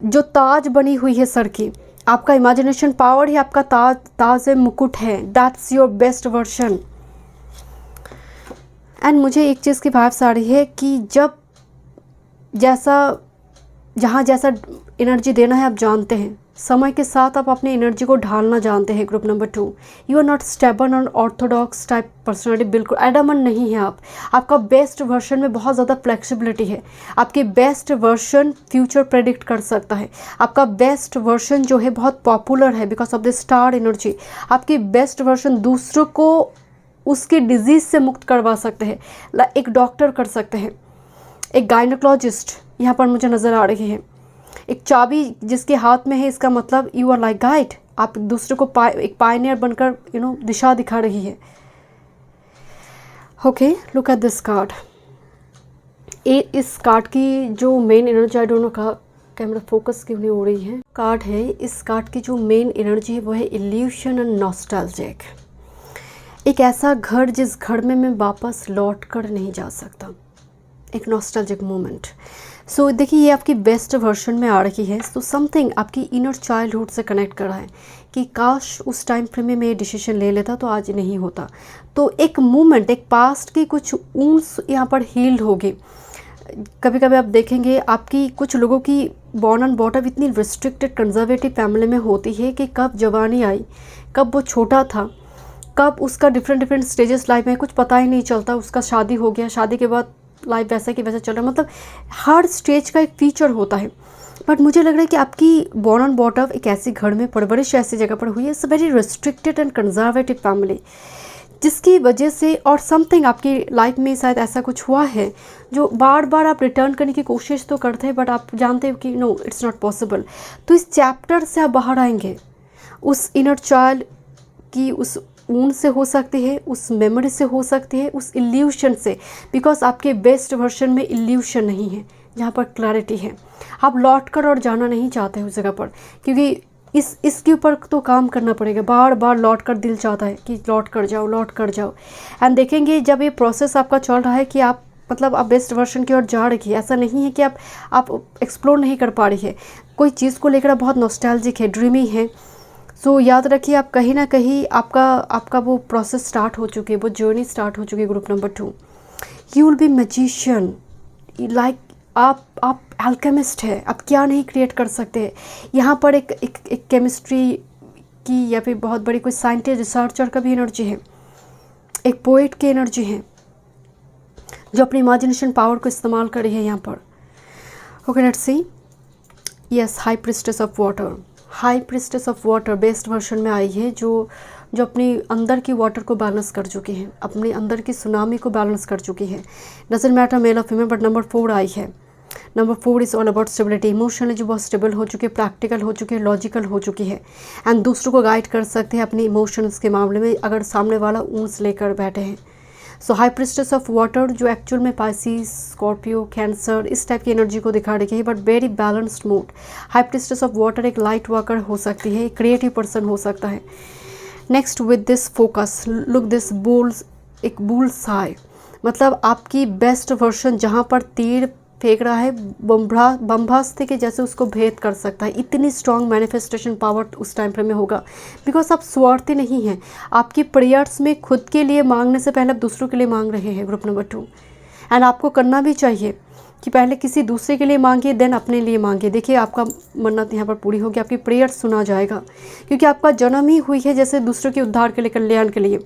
जो ताज बनी हुई है सर की, आपका इमेजिनेशन पावर ही आपका ताज मुकुट है। That's your best version. And मुझे एक चीज़ की वाइब्स आ रही है कि जहाँ जैसा एनर्जी देना है आप जानते हैं, समय के साथ आप अपनी एनर्जी को ढालना जानते हैं। Group number 2, you are not stubborn और ऑर्थोडॉक्स टाइप पर्सनालिटी, बिल्कुल एडमन नहीं है आप। आपका बेस्ट वर्जन में बहुत ज़्यादा फ्लेक्सिबिलिटी है। आपके बेस्ट वर्जन फ्यूचर प्रेडिक्ट कर सकता है। आपका बेस्ट वर्जन जो है बहुत पॉपुलर है because of the star energy. आपकी बेस्ट वर्जन दूसरों को उसके डिजीज़ से मुक्त करवा सकते हैं, एक डॉक्टर कर सकते हैं, एक गायनोकोलॉजिस्ट यहाँ पर मुझे नज़र आ रही है, एक चाबी जिसके हाथ में है, इसका मतलब यू आर लाइक गाइड। आप दूसरे को एक पायनियर बनकर दिशा दिखा रही है। Okay look at this card. इस कार्ड की जो main energy, I don't know का कैमरा फोकस क्यों नहीं हो रही है, कार्ड है, इस कार्ड की जो मेन एनर्जी है वो है इल्यूशन एंड नॉस्टैल्जिक। एक ऐसा घर जिस घर में मैं वापस लौट कर नहीं जा सकता, एक नॉस्टैल्जिक मोमेंट। सो देखिए ये आपकी बेस्ट वर्जन में आ रही है। सो समथिंग आपकी इनर चाइल्डहुड से कनेक्ट कर रहा है कि काश उस टाइम फ्रेम में मैं ये डिसीजन ले लेता तो आज नहीं होता। तो एक मोमेंट, एक पास्ट की कुछ ऊंस यहाँ पर हील्ड होगी। कभी कभी आप देखेंगे आपकी कुछ लोगों की बॉर्न एंड बॉटअप इतनी रिस्ट्रिक्टेड कंजर्वेटिव फैमिली में होती है कि कब जवानी आई, कब वो छोटा था, कब उसका डिफरेंट स्टेजेस लाइफ में कुछ पता ही नहीं चलता। उसका शादी हो गया, शादी के बाद लाइफ वैसा कि वैसा चल रहा है, मतलब हर स्टेज का एक फीचर होता है। बट मुझे लग रहा है कि आपकी बॉर्न एंड बॉटअप एक ऐसे घर में, परवरिश ऐसी जगह पर हुई है, it's very restricted and conservative family, जिसकी वजह से और समथिंग आपकी लाइफ में शायद ऐसा कुछ हुआ है जो बार बार आप रिटर्न करने की कोशिश तो करते हैं, बट आप जानते हो कि नो इट्स नॉट पॉसिबल। तो इस चैप्टर से आप बाहर आएंगे, उस इनर चाइल्ड की उस ऊन से हो सकती है, उस मेमोरी से हो सकती है, उस इल्यूशन से, बिकॉज आपके बेस्ट वर्जन में इल्यूशन नहीं है, जहाँ पर क्लैरिटी है। आप लौट कर और जाना नहीं चाहते उस जगह पर, क्योंकि इसके ऊपर तो काम करना पड़ेगा। बार बार लौट कर दिल चाहता है कि लौट कर जाओ। एंड देखेंगे जब ये प्रोसेस आपका चल रहा है कि आप मतलब आप बेस्ट वर्जन की ओर जा रही है, ऐसा नहीं है कि आप एक्सप्लोर नहीं कर पा रही है। कोई चीज़ को लेकर आप बहुत नॉस्टैल्जिक है, ड्रीमी है। सो याद रखिए आप कहीं ना कहीं आपका वो प्रोसेस स्टार्ट हो चुकी है, वो जर्नी स्टार्ट हो चुकी है। Group number 2, you will B magician, like आप अल्केमिस्ट है, आप क्या नहीं क्रिएट कर सकते। यहाँ पर एक केमिस्ट्री की या फिर बहुत बड़ी कोई साइंटिस्ट रिसर्चर का भी एनर्जी है, एक पोएट की एनर्जी है जो अपनी इमेजिनेशन पावर को इस्तेमाल कर रही है यहाँ पर। Okay let's C. Yes, high priestess of water, high priestess of water best version में आई है, जो अपनी अंदर की वाटर को बैलेंस कर चुकी है, अपने अंदर की सुनामी को बैलेंस कर चुकी है। डजंट मैटर मेल और फीमेल, बट नंबर 4 आई है। Number 4 is all about stability, emotionally जो बहुत स्टेबल हो चुके हैं, प्रैक्टिकल हो चुके हैं, लॉजिकल हो चुकी है एंड दूसरों को गाइड कर सकते हैं अपने इमोशंस के मामले में अगर सामने वाला ऊंस लेकर बैठे हैं। सो हाई प्रिस्टेस ऑफ वाटर जो एक्चुअल में पाइसिस, स्कॉर्पियो, कैंसर इस टाइप की एनर्जी को दिखा रही है, but very balanced mood. High priestess of water एक लाइट वर्कर हो सकती है, एक क्रिएटिव पर्सन हो सकता है। Next with this focus look this bulls, एक बुल्स आई, मतलब आपकी बेस्ट वर्जन जहाँ पर तीर फेंक रहा है बम्भास्त्र के जैसे उसको भेद कर सकता है। इतनी स्ट्रॉन्ग मैनिफेस्टेशन पावर उस टाइम फ्रेम में होगा, बिकॉज आप स्वार्थी नहीं हैं। आपकी प्रेयर्स में खुद के लिए मांगने से पहले आप दूसरों के लिए मांग रहे हैं, ग्रुप नंबर 2। एंड आपको करना भी चाहिए कि पहले किसी दूसरे के लिए मांगिए, देन अपने लिए मांगिए। देखिए आपका मन्नत यहाँ पर पूरी होगी, आपकी प्रेयर सुना जाएगा, क्योंकि आपका जन्म ही हुई है जैसे दूसरों के उद्धार के लिए, कल्याण के लिए।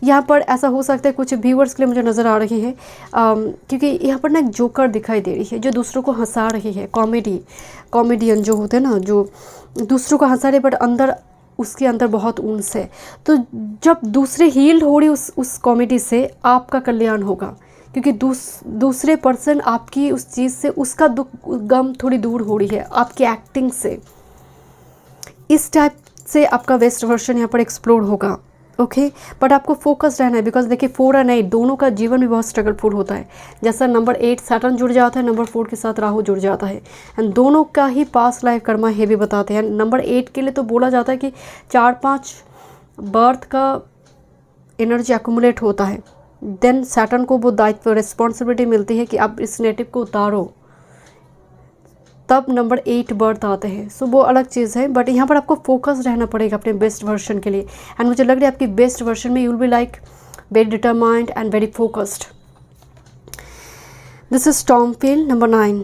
यहाँ पर ऐसा हो सकता है कुछ व्यूअर्स के लिए मुझे नज़र आ रही है, क्योंकि यहाँ पर ना एक जोकर दिखाई दे रही है जो दूसरों को हंसा रही है। कॉमेडियन जो होते हैं ना, जो दूसरों को हंसा रहे बट अंदर उसके अंदर बहुत ऊंस है। तो जब दूसरे हील्ड हो रही उस कॉमेडी से, आपका कल्याण होगा, क्योंकि दूसरे पर्सन आपकी उस चीज़ से, उसका दुख गम थोड़ी दूर हो रही है आपकी एक्टिंग से। इस टाइप से आपका बेस्ट वर्जन यहाँ पर एक्सप्लोर होगा। ओके, बट आपको फोकस रहना है, बिकॉज देखिए 4 और 8 दोनों का जीवन भी बहुत स्ट्रगलफुल होता है। जैसा नंबर 8 सैटर्न जुड़ जाता है, नंबर 4 के साथ राहु जुड़ जाता है, एंड दोनों का ही पास्ट लाइफ कर्मा है भी बताते हैं। नंबर 8 के लिए तो बोला जाता है कि 4-5 बर्थ का एनर्जी एक्यूमुलेट होता है, देन सैटर्न को वो दायित्व, रिस्पॉन्सिबिलिटी मिलती है कि आप इस नेटिव को उतारो, तब नंबर 8 बर्थ आते हैं। सो वो अलग चीज़ है, बट यहाँ पर आपको फोकस रहना पड़ेगा अपने बेस्ट वर्जन के लिए। एंड मुझे लग रहा है आपकी बेस्ट वर्जन में you will be like very determined and very focused. This is stormfield number 9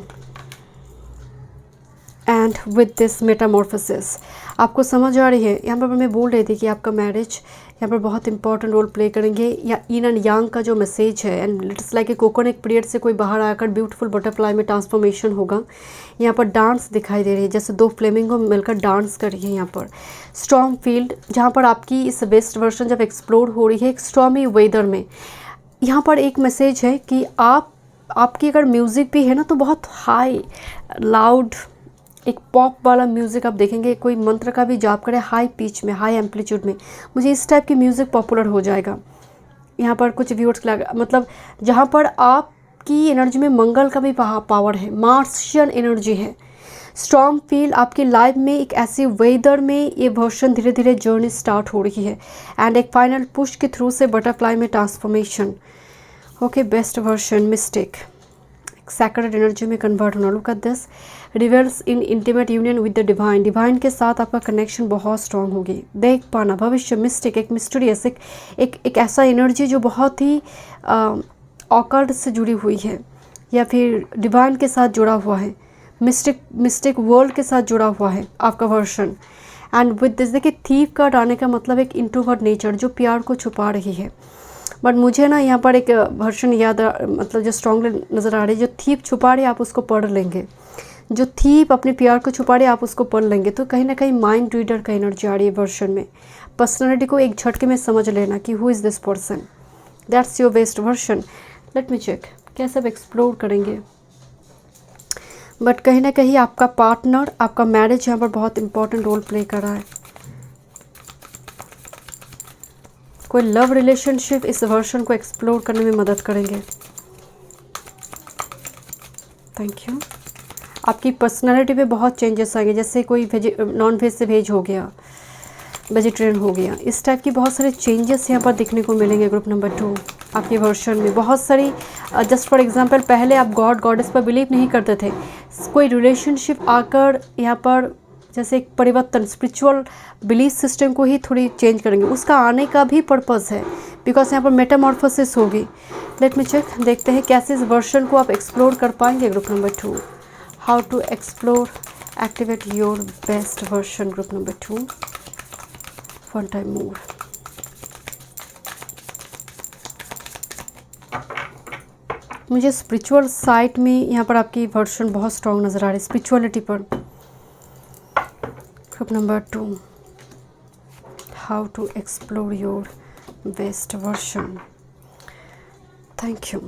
and with this metamorphosis आपको समझ आ रही है। यहाँ पर मैं बोल रही थी कि आपका मैरिज यहाँ पर बहुत इंपॉर्टेंट रोल प्ले करेंगे, या इन एंड यांग का जो मैसेज है, and it's like A coconut period से कोई बाहर आकर ब्यूटीफुल बटरफ्लाई में ट्रांसफॉर्मेशन होगा। यहाँ पर डांस दिखाई दे रही है, जैसे 2 फ्लेमिंगो मिलकर डांस कर रही है। यहाँ पर स्टॉर्म फील्ड, जहाँ पर आपकी इस बेस्ट वर्जन जब एक्सप्लोर हो रही है एक स्टॉर्मी वेदर में, यहाँ पर एक मैसेज है कि आपकी अगर म्यूज़िक भी है ना तो बहुत हाई लाउड, एक पॉप वाला म्यूज़िक आप देखेंगे, कोई मंत्र का भी जाप करे हाई पिच में, हाई एम्पलीट्यूड में, मुझे इस टाइप की म्यूज़िक पॉपुलर हो जाएगा। यहाँ पर कुछ व्यूअर्स के लगा, मतलब जहाँ पर आपकी एनर्जी में मंगल का भी पावर है, मार्शियन एनर्जी है। स्टॉर्म फील्ड आपकी लाइफ में एक ऐसी वेदर में ये वर्जन धीरे धीरे जर्नी स्टार्ट हो रही है, एंड एक फाइनल पुश के थ्रू से बटरफ्लाई में transformation. Okay, best version mistake sacred energy में कन्वर्ट होना। Look at this, reverse in intimate union with the divine, divine के साथ आपका कनेक्शन बहुत स्ट्रांग होगी। देख पाना भविष्य, मिस्टेक एक मिस्टीरियस, एक ऐसा एनर्जी जो बहुत ही ऑकल्ट से जुड़ी हुई है, या फिर डिवाइन के साथ जुड़ा हुआ है, मिस्टेक वर्ल्ड के साथ जुड़ा हुआ है आपका वर्जन। एंड विद दिस देखिए थीफ कार्ड आने का मतलब एक इंट्रोवर्ट नेचर जो प्यार को छुपा रही है। बट मुझे ना यहाँ पर एक वर्जन याद मतलब जो स्ट्रांगली नज़र आ रही है, जो थीप छुपा रही है आप उसको पढ़ लेंगे, जो थीप अपने प्यार को छुपा रही है आप उसको पढ़ लेंगे। तो कहीं ना कहीं माइंड रीडर का एनर्जी आ रही है वर्जन में। पर्सनैलिटी को एक झटके में समझ लेना कि who is this person, that's your best version. Let me check कैसे आप एक्सप्लोर करेंगे। बट कहीं ना कहीं आपका पार्टनर, आपका मैरिज यहाँ पर बहुत इंपॉर्टेंट रोल प्ले कर रहा है। कोई लव रिलेशनशिप इस वर्जन को एक्सप्लोर करने में मदद करेंगे। Thank you. आपकी पर्सनालिटी पे बहुत चेंजेस आएंगे, जैसे कोई नॉन वेज से वेज हो गया, वेजिटेरियन हो गया, इस टाइप की बहुत सारे चेंजेस यहाँ पर दिखने को मिलेंगे। ग्रुप नंबर 2 आपके वर्जन में बहुत सारी, जस्ट फॉर एग्जांपल पहले आप गॉड गॉडेस पर बिलीव नहीं करते थे, कोई रिलेशनशिप आकर यहाँ पर जैसे एक परिवर्तन, स्पिरिचुअल बिलीफ सिस्टम को ही थोड़ी चेंज करेंगे, उसका आने का भी पर्पस है, बिकॉज यहाँ पर मेटामॉर्फोसिस होगी। लेट मी चेक, देखते हैं कैसे इस वर्जन को आप एक्सप्लोर कर पाएंगे। Group number 2 how to explore activate your best version. Group number 2 one time more. मुझे स्पिरिचुअल साइड में यहाँ पर आपकी वर्जन बहुत स्ट्रॉन्ग नज़र आ रही है, स्पिरिचुअलिटी पर। Group number 2 how to explore your best version. Thank you.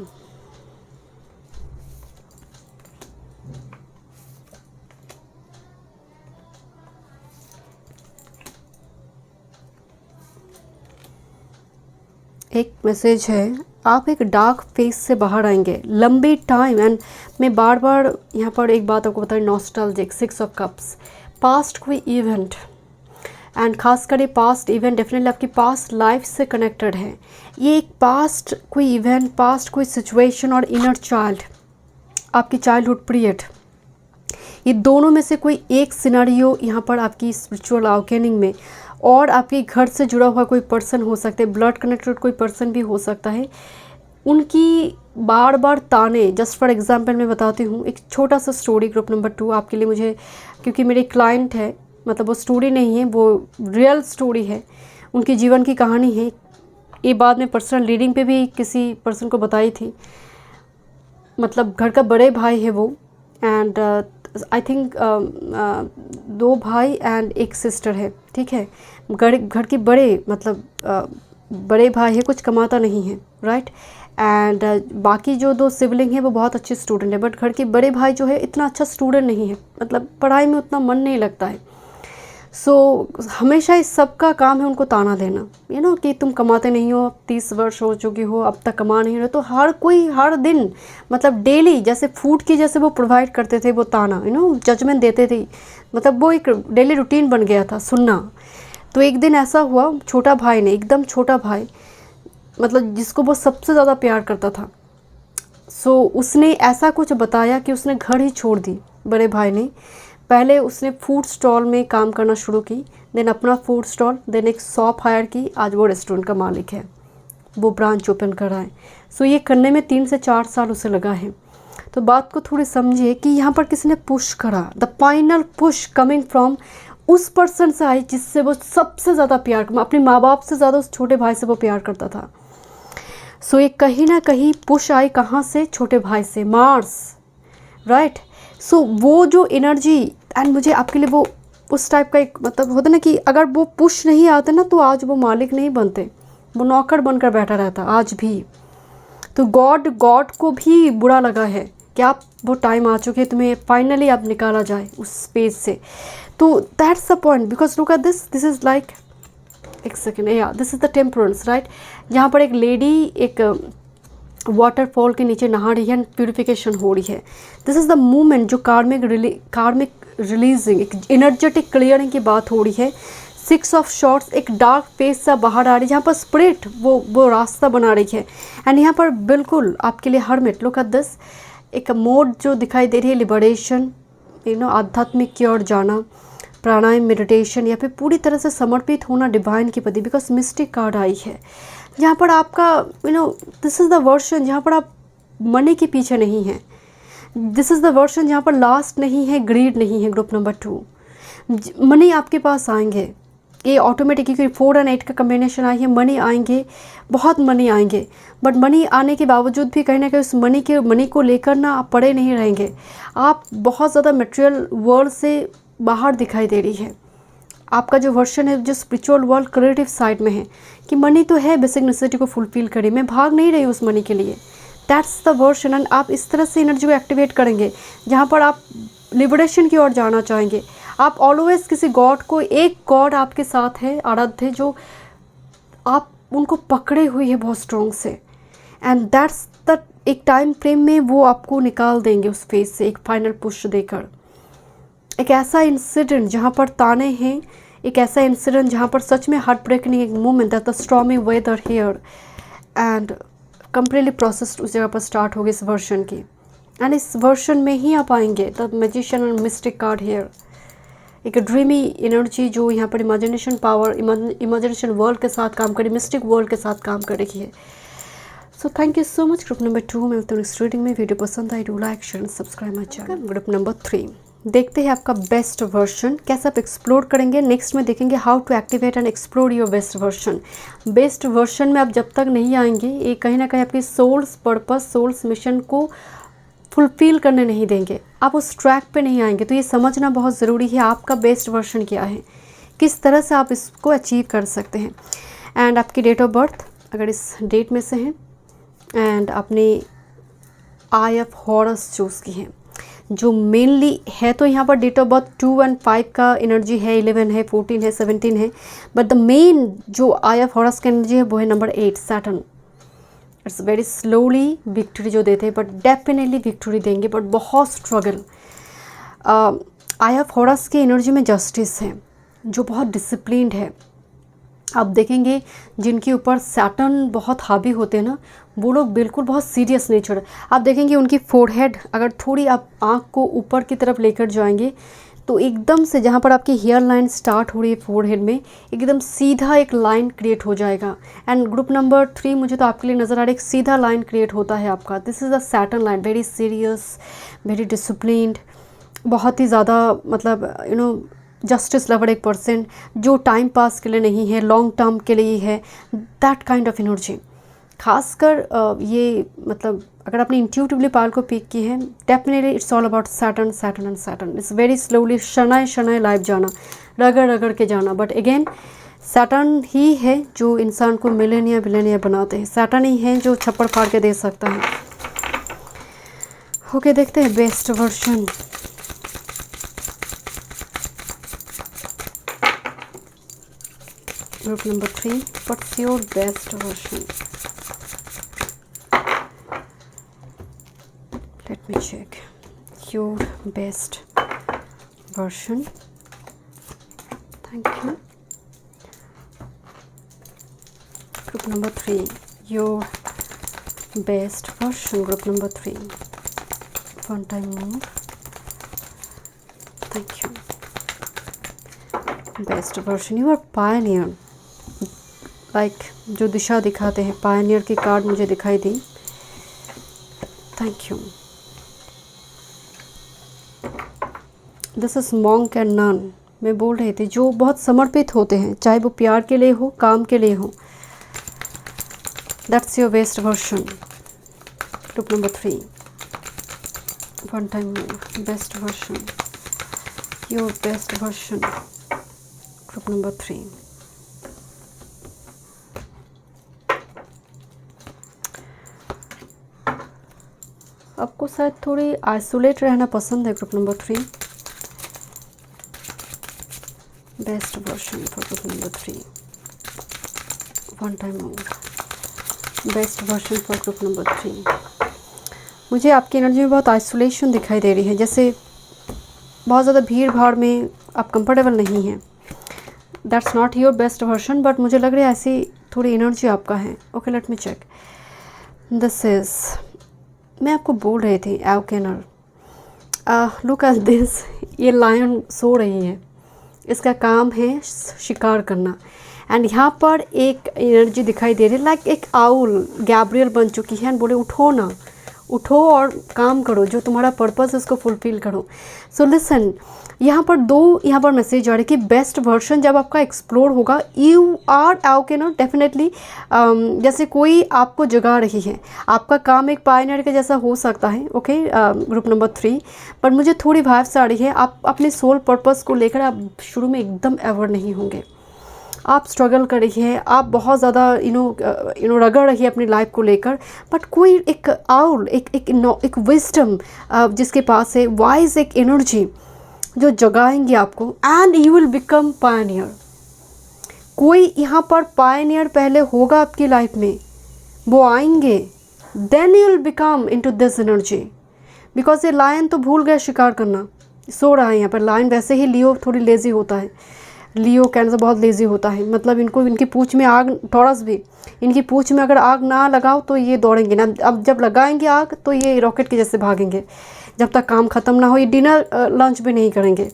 एक मैसेज है, आप एक डार्क फेज से बाहर आएंगे लंबे टाइम। एंड मैं बार बार यहाँ पर एक बात आपको बता रही, नॉस्टैल्जिक 6 ऑफ कप्स, पास्ट कोई इवेंट, एंड खासकर ये पास्ट इवेंट डेफिनेटली आपकी पास्ट लाइफ से कनेक्टेड है। ये एक पास्ट कोई इवेंट, पास्ट कोई सिचुएशन और इनर चाइल्ड, आपकी चाइल्डहुड पीरियड, ये दोनों में से कोई एक सिनेरियो यहाँ पर आपकी स्पिरिचुअल अवेकनिंग में, और आपके घर से जुड़ा हुआ कोई पर्सन हो सकता है, ब्लड कनेक्टेड कोई पर्सन भी हो सकता है। उनकी बार बार ताने, जस्ट फॉर एग्जांपल मैं बताती हूँ एक छोटा सा स्टोरी ग्रुप नंबर 2 आपके लिए। मुझे क्योंकि मेरे क्लाइंट है, मतलब वो स्टोरी नहीं है, वो रियल स्टोरी है, उनकी जीवन की कहानी है। ये बाद में पर्सनल रीडिंग पे भी किसी पर्सन को बताई थी। मतलब घर का बड़े भाई है वो, एंड आई थिंक 2 भाई एंड एक सिस्टर है, ठीक है। घर के बड़े, मतलब बड़े भाई है, कुछ कमाता नहीं है, राइट। एंड बाकी जो 2 सिबलिंग हैं वो बहुत अच्छे स्टूडेंट है, बट घर के बड़े भाई जो है इतना अच्छा स्टूडेंट नहीं है, मतलब पढ़ाई में उतना मन नहीं लगता है। सो हमेशा इस सब का काम है उनको ताना देना, कि तुम कमाते नहीं हो, 30 वर्ष हो चुकी हो, अब तक कमा नहीं रहे। तो हर कोई हर दिन, मतलब डेली, जैसे फूड की जैसे वो प्रोवाइड करते थे, वो ताना जजमेंट देते थे, मतलब वो एक डेली रूटीन बन गया था सुनना। तो एक दिन ऐसा हुआ, छोटा भाई ने, एकदम छोटा भाई, मतलब जिसको वो सबसे ज़्यादा प्यार करता था, सो उसने ऐसा कुछ बताया कि उसने घर ही छोड़ दी। बड़े भाई ने पहले उसने फूड स्टॉल में काम करना शुरू की, देन अपना फूड स्टॉल, देन एक शॉप हायर की, आज वो रेस्टोरेंट का मालिक है, वो ब्रांच ओपन कर रहा है। सो ये करने में 3 से 4 साल उसे लगा है। तो बात को थोड़ी समझिए कि यहाँ पर किसी ने पुश करा, the final push coming from उस पर्सन से आई जिससे वो सबसे ज़्यादा प्यार, अपने माँ बाप से ज़्यादा उस छोटे भाई से वो प्यार करता था। सो ये कहीं ना कहीं पुश आई कहाँ से, छोटे भाई से, मार्स, राइट। सो वो जो एनर्जी, एंड मुझे आपके लिए वो उस टाइप का एक, मतलब होता ना कि अगर वो पुश नहीं आते ना तो आज वो मालिक नहीं बनते, वो नौकर बनकर बैठा रहता आज भी। तो गॉड को भी बुरा लगा है कि आप, वो टाइम आ चुके हैं, तुम्हें फाइनली आप निकाला जाए उस स्पेस से। तो that's the point, because look at this is like, एक सेकेंड, या this is the temperance, right. यहाँ पर एक लेडी एक वाटरफॉल के नीचे नहा रही है, प्यूरिफिकेशन हो रही है। दिस इज़ द मूवमेंट जो कार्मिक रिलीजिंग, एक एनर्जेटिक क्लियरिंग की बात हो रही है। 6 ऑफ शॉर्ट्स, एक डार्क फेस सा बाहर आ रही है, जहाँ पर स्पिरिट वो रास्ता बना रही है। एंड यहाँ पर बिल्कुल आपके लिए हर्मिट, लुक एट दिस, एक मोड जो दिखाई दे रही है, लिबरेशन, आध्यात्मिक की ओर जाना, प्राणायाम, मेडिटेशन, या फिर पूरी तरह से समर्पित होना डिवाइन के प्रति, बिकॉज मिस्टिक कार्ड आई है। जहाँ पर आपका दिस इज़ द वर्जन जहाँ पर आप मनी के पीछे नहीं हैं। दिस इज़ द वर्जन जहाँ पर लास्ट नहीं है, ग्रीड नहीं है। ग्रुप नंबर 2, मनी आपके पास आएंगे, ये ऑटोमेटिक, क्योंकि 4 और 8 का कम्बिनेशन आई है, मनी आएंगे, बहुत मनी आएंगे। बट मनी आने के बावजूद भी कहीं ना कहीं उस मनी को लेकर ना आप पड़े नहीं रहेंगे। आप बहुत ज़्यादा मटेरियल वर्ल्ड से बाहर दिखाई दे रही है। आपका जो वर्शन है, जो स्पिरिचुअल वर्ल्ड क्रिएटिव साइड में है, कि मनी तो है, बेसिक नेसेसिटी को फुलफिल करें, मैं भाग नहीं रही उस मनी के लिए। That's the version. एंड आप इस तरह से एनर्जी को एक्टिवेट करेंगे जहाँ पर आप लिबरेशन की ओर जाना चाहेंगे। आप ऑलवेज किसी गॉड को, एक गॉड आपके साथ है, आराध्य, जो आप उनको पकड़े हुई है बहुत स्ट्रॉन्ग से। एंड दैट्स द, एक टाइम फ्रेम में वो आपको निकाल देंगे उस फेज से, एक फाइनल पुश देकर। एक ऐसा इंसिडेंट जहाँ पर ताने हैं, एक ऐसा इंसिडेंट जहाँ पर सच में हार्ट ब्रेकिंग एक मोमेंट है, the stormy weather here, and completely process उस जगह पर स्टार्ट होगी इस वर्जन की। एंड इस वर्जन में ही आप आएंगे, the magician and mistake card here, एक ड्रीमी एनर्जी जो यहाँ पर इमेजिनेशन पावर, इमेजिनेशन वर्ल्ड के साथ काम करे, मिस्टिक वर्ल्ड के साथ काम कर रही है। So thank you so much. Group number 2 मिलते हैं नेक्स्ट रीडिंग में। वीडियो पसंद आई, do like, share, subscribe my channel. Group number 3, देखते हैं आपका बेस्ट वर्जन कैसे आप एक्सप्लोर करेंगे। नेक्स्ट में देखेंगे how to activate and explore your best version. Best version में आप जब तक नहीं आएंगे, ये कहीं ना कहीं आपकी सोल्स पर्पस, सोल्स मिशन को फुलफिल करने नहीं देंगे, आप उस ट्रैक पे नहीं आएंगे। तो ये समझना बहुत ज़रूरी है, आपका बेस्ट वर्जन क्या है, किस तरह से आप इसको अचीव कर सकते हैं। एंड आपकी डेट ऑफ बर्थ अगर इस डेट में से हैं, एंड आपने आई ऑफ हॉर्स चूज़ की है। जो मेनली है, तो यहाँ पर डेट ऑफ बर्थ 2 और 5 का एनर्जी है, 11 है, 14 है, 17 है, बट द मेन जो आई ऑफ हॉरस का एनर्जी है वो है number 8 Saturn. It's very slowly victory जो देते हैं, बट डेफिनेटली विक्ट्री देंगे, बट बहुत स्ट्रगल। आई ऑफ हॉरस की एनर्जी में जस्टिस है, जो बहुत डिसिप्लिन्ड है। आप देखेंगे जिनके ऊपर सैटर्न बहुत हावी होते हैं ना, वो लोग बिल्कुल बहुत सीरियस नेचर। आप देखेंगे उनकी फोरहेड, अगर थोड़ी आप आँख को ऊपर की तरफ लेकर जाएंगे तो एकदम से जहाँ पर आपकी हेयर लाइन स्टार्ट हो रही है फोरहेड में, एकदम सीधा एक लाइन क्रिएट हो जाएगा। एंड ग्रुप नंबर 3 मुझे तो आपके लिए नज़र आ रहा है, एक सीधा लाइन क्रिएट होता है आपका। This is a Saturn line, very serious, very disciplined, बहुत ही ज़्यादा मतलब जस्टिस लवर एक पर्सन, जो टाइम पास के लिए नहीं है, लॉन्ग टर्म के लिए है, दैट काइंड ऑफ एनर्जी। खासकर ये मतलब अगर आपने इंट्यूटिवली पाल को पिक की है, definitely it's all about Saturn Saturn and Saturn. It's very slowly, शनाय शनाय लाइफ जाना, रगड़ रगड़ के जाना, बट अगेन सैटर्न ही है जो इंसान को मिलेनिया बिलेनिया बनाते हैं। सैटर्न ही है जो छप्पड़ फाड़ के दे सकता है। ओके, देखते हैं best version. Group number 3, what's your best version? Let me check your best version. Thank you. Group number 3, your best version. Group number 3, one time more. Thank you. Best version, you are pioneer. Like जो दिशा दिखाते हैं, pioneer की card मुझे दिखाई दी। Thank you. This is monk and nun. मैं बोल रही थी जो बहुत समर्पित होते हैं, चाहे वो प्यार के लिए हो, काम के लिए हो। That's your best version. Group number 3, one time more. Best version, your best version. Group number 3, आपको शायद थोड़ी आइसोलेट रहना पसंद है। Group number 3, best version for group number 3, one time more. Best version for group number 3। मुझे आपकी energy में बहुत आइसोलेशन दिखाई दे रही है, जैसे बहुत ज़्यादा भीड़ भाड़ में आप कंफर्टेबल नहीं हैं। That's not your best version, but मुझे लग रहा है ऐसी थोड़ी एनर्जी आपका है। Okay, let me check. This is, मैं आपको बोल रही थी एवकेनर। लुक एट दिस, ये लायन सो रही है, इसका काम है शिकार करना। एंड यहाँ पर एक एनर्जी दिखाई दे रही है, लाइक एक आउल गैब्रियल बन चुकी है एंड बोले उठो ना, उठो और काम करो, जो तुम्हारा पर्पस है उसको फुलफिल करो। सो लिसन, यहाँ पर मैसेज आ रही है कि बेस्ट वर्जन जब आपका एक्सप्लोर होगा, यू आर एवकेनर डेफिनेटली। जैसे कोई आपको जगा रही है, आपका काम एक पायनियर के जैसा हो सकता है। ओके, ग्रुप नंबर 3, पर मुझे थोड़ी वाइब्स आ रही है, आप अपने सोल पर्पस को लेकर आप शुरू में एकदम एवर नहीं होंगे। आप स्ट्रगल कर रही है, आप बहुत ज़्यादा रगड़ रही है अपनी लाइफ को लेकर, बट कोई एक आउल, एक विजडम जिसके पास है, वाइज एक एनर्जी जो जगाएंगे आपको, and you will become Pioneer. कोई यहाँ पर पायनियर पहले होगा आपकी लाइफ में, वो आएंगे, then you will become into this energy. Because ये लायन तो भूल गया शिकार करना, सो रहा है यहाँ पर लायन। वैसे ही लियो थोड़ी लेज़ी होता है, लियो कैंसर बहुत लेज़ी होता है, मतलब इनको इनकी पूँछ में आग, टॉरस भी, इनकी पूँछ में अगर आग ना लगाओ तो ये दौड़ेंगे ना, अब जब लगाएंगे आग तो ये रॉकेट के जैसे भागेंगे, जब तक काम ख़त्म ना हो। ये डिनर लंच भी नहीं करेंगे।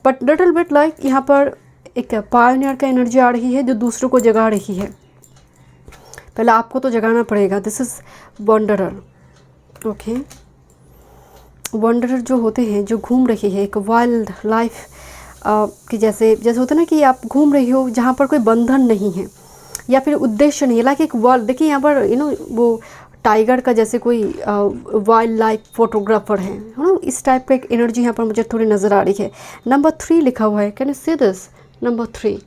बट लिटिल बिट लाइक यहाँ पर एक पायनियर का एनर्जी आ रही है जो दूसरों को जगा रही है। पहले आपको तो जगाना पड़ेगा। This is wanderer. Okay, wanderer जो होते हैं, जो घूम रही है एक वाइल्ड लाइफ कि जैसे होता है ना कि आप घूम रही हो जहाँ पर कोई बंधन नहीं है या फिर उद्देश्य नहीं है, लाइक एक वर्ल्ड। देखिए यहाँ पर वो टाइगर का जैसे कोई वाइल्ड लाइफ फोटोग्राफर है ना, इस टाइप का एक एनर्जी यहाँ पर मुझे थोड़ी नज़र आ रही है। नंबर 3 लिखा हुआ है, can you see this? Number 3,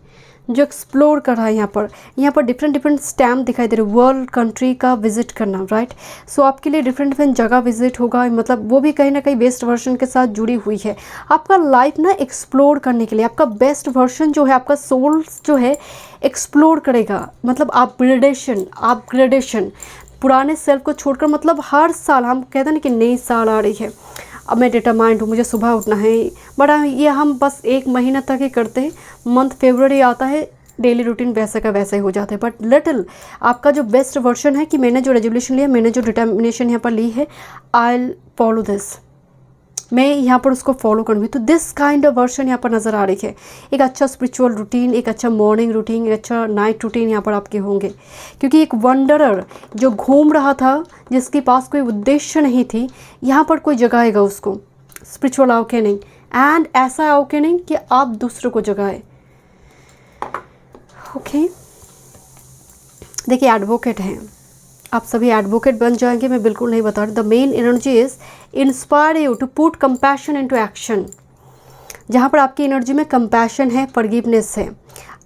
जो एक्सप्लोर कर रहा है यहाँ पर डिफरेंट स्टैम्प दिखाई दे रहे, वर्ल्ड कंट्री का विजिट करना, राइट। सो आपके लिए डिफरेंट जगह विजिट होगा, मतलब वो भी कहीं ना कहीं बेस्ट वर्जन के साथ जुड़ी हुई है। आपका लाइफ ना एक्सप्लोर करने के लिए आपका बेस्ट वर्जन जो है, आपका सोल जो है एक्सप्लोर करेगा, मतलब अपग्रेडेशन पुराने सेल्फ को छोड़कर, मतलब हर साल हम कहते हैं ना कि नई साल आ रही है, अब मैं डिटरमाइंड हूँ, मुझे सुबह उठना है, बट ये हम बस 1 महीना तक ही करते हैं। मंथ फरवरी आता है, डेली रूटीन वैसे का वैसा ही हो जाता है। बट लिटिल आपका जो बेस्ट वर्जन है कि मैंने जो रेजोल्यूशन लिया, मैंने जो डिटर्मिनेशन यहाँ पर ली है, आई विल फॉलो दिस, मैं यहाँ पर उसको फॉलो करूँगी, तो दिस काइंड ऑफ वर्जन यहाँ पर नज़र आ रही है। एक अच्छा स्पिरिचुअल रूटीन, एक अच्छा मॉर्निंग रूटीन, एक अच्छा नाइट रूटीन यहाँ पर आपके होंगे, क्योंकि एक वंडरर जो घूम रहा था, जिसके पास कोई उद्देश्य नहीं थी, यहाँ पर कोई जगाएगा उसको, स्पिरिचुअल अवेकनिंग, एंड ऐसा अवेकनिंग कि आप दूसरों को जगाए। ओके, देखिए एडवोकेट हैं, आप सभी एडवोकेट बन जाएंगे, मैं बिल्कुल नहीं बता रही। The main energy is inspire you to put compassion into action, जहाँ पर आपकी एनर्जी में कंपैशन है, फॉरगिवनेस है।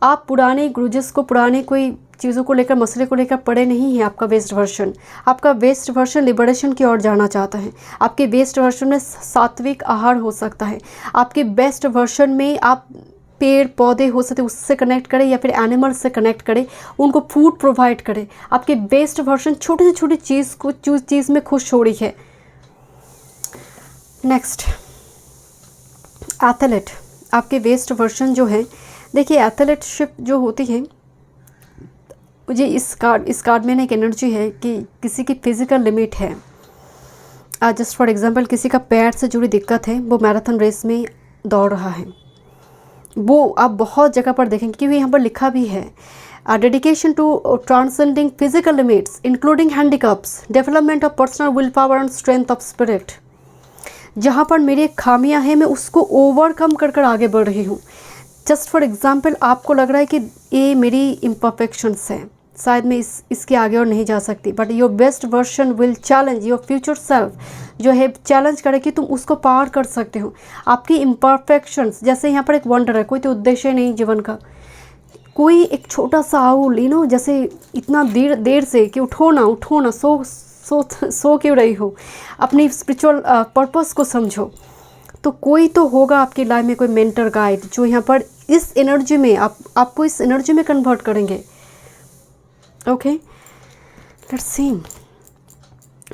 आप पुराने ग्रुजेस को, पुराने कोई चीज़ों को लेकर, मसले को लेकर पड़े नहीं हैं। आपका बेस्ट वर्जन, आपका बेस्ट वर्जन लिबरेशन की ओर जाना चाहता है। आपके बेस्ट वर्जन में सात्विक आहार हो सकता है। आपके बेस्ट वर्जन में आप पेड़ पौधे हो सकते उससे कनेक्ट करें, या फिर एनिमल से कनेक्ट करें, उनको फूड प्रोवाइड करें। आपके बेस्ट वर्जन छोटी से छोटी चीज़ में खुश हो रही है। नेक्स्ट, एथलीट, आपके बेस्ट वर्जन जो है, देखिए एथलीटशिप जो होती है, मुझे इस कार्ड में ना एक एनर्जी है कि किसी की फिजिकल लिमिट है। जस्ट फॉर एग्जांपल, किसी का पैर से जुड़ी दिक्कत है, वो मैराथन रेस में दौड़ रहा है, वो आप बहुत जगह पर देखेंगे, क्योंकि यहाँ पर लिखा भी है dedication to transcending physical limits including handicaps, development of personal will power and strength of spirit. जहाँ पर मेरी खामियां हैं, मैं उसको ओवरकम कर कर आगे बढ़ रही हूँ। जस्ट फॉर एग्जांपल, आपको लग रहा है कि ये मेरी इम्परफेक्शंस हैं, शायद मैं इसके आगे और नहीं जा सकती, but your best version will challenge your future self, जो है चैलेंज करे कि तुम उसको पार कर सकते हो। आपकी इम्परफेक्शंस, जैसे यहाँ पर एक वंडर है, कोई तो उद्देश्य नहीं जीवन का, कोई एक छोटा सा आउल, जैसे इतना देर से कि उठो ना, सो क्यों रही हो, अपनी स्पिरिचुअल पर्पस को समझो। तो कोई तो होगा आपकी लाइफ में, कोई मेंटर गाइड, जो यहाँ पर इस एनर्जी में आपको इस एनर्जी में कन्वर्ट करेंगे। Okay, let's see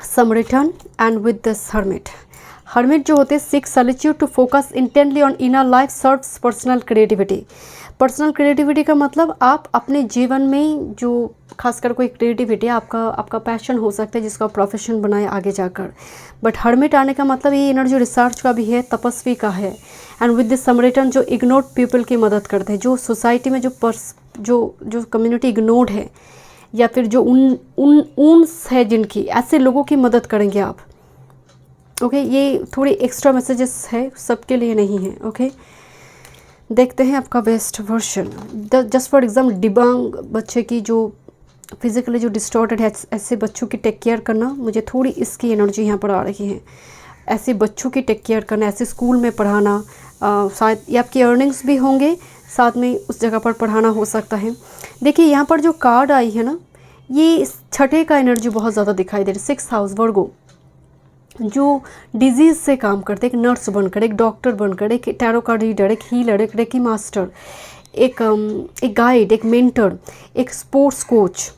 some return and with this hermit जो होते हैं, seek solitude to focus intently on inner life, serves personal creativity. Personal creativity का मतलब आप अपने जीवन में जो खासकर कोई क्रिएटिविटी आपका पैशन हो सकता है, जिसका प्रोफेशन बनाए आगे जाकर। बट हर्मिट आने का मतलब ये एनर्जी रिसर्च का भी है, तपस्वी का है। एंड विद दिस समरिटन जो इग्नोर्ड पीपल की मदद करते हैं, जो सोसाइटी में जो कम्युनिटी इग्नोर्ड है, या फिर जो उन है जिनकी, ऐसे लोगों की मदद करेंगे आप। ओके, ये थोड़ी एक्स्ट्रा मैसेजेस है, सबके लिए नहीं है। ओके, देखते हैं आपका best version. Just for example, डिबांग बच्चे की जो फिजिकली जो डिस्टॉर्टेड है, ऐसे बच्चों की टेक केयर करना, मुझे थोड़ी इसकी एनर्जी यहाँ पर आ रही है। ऐसे बच्चों की टेक केयर करना, ऐसे स्कूल में पढ़ाना, शायद ये आपकी अर्निंग्स भी होंगे, साथ में उस जगह पर पढ़ाना हो सकता है। देखिए यहाँ पर जो कार्ड आई है ना, ये छठे का एनर्जी बहुत ज़्यादा दिखाई दे रही है। 6th हाउस वर्गो, जो डिजीज़ से काम करते, एक नर्स बनकर, एक डॉक्टर बनकर, एक टैरो कार्ड रीडर, एक हीलर, एक रेकी मास्टर, एक गाइड, एक मेंटर, एक स्पोर्ट्स कोच,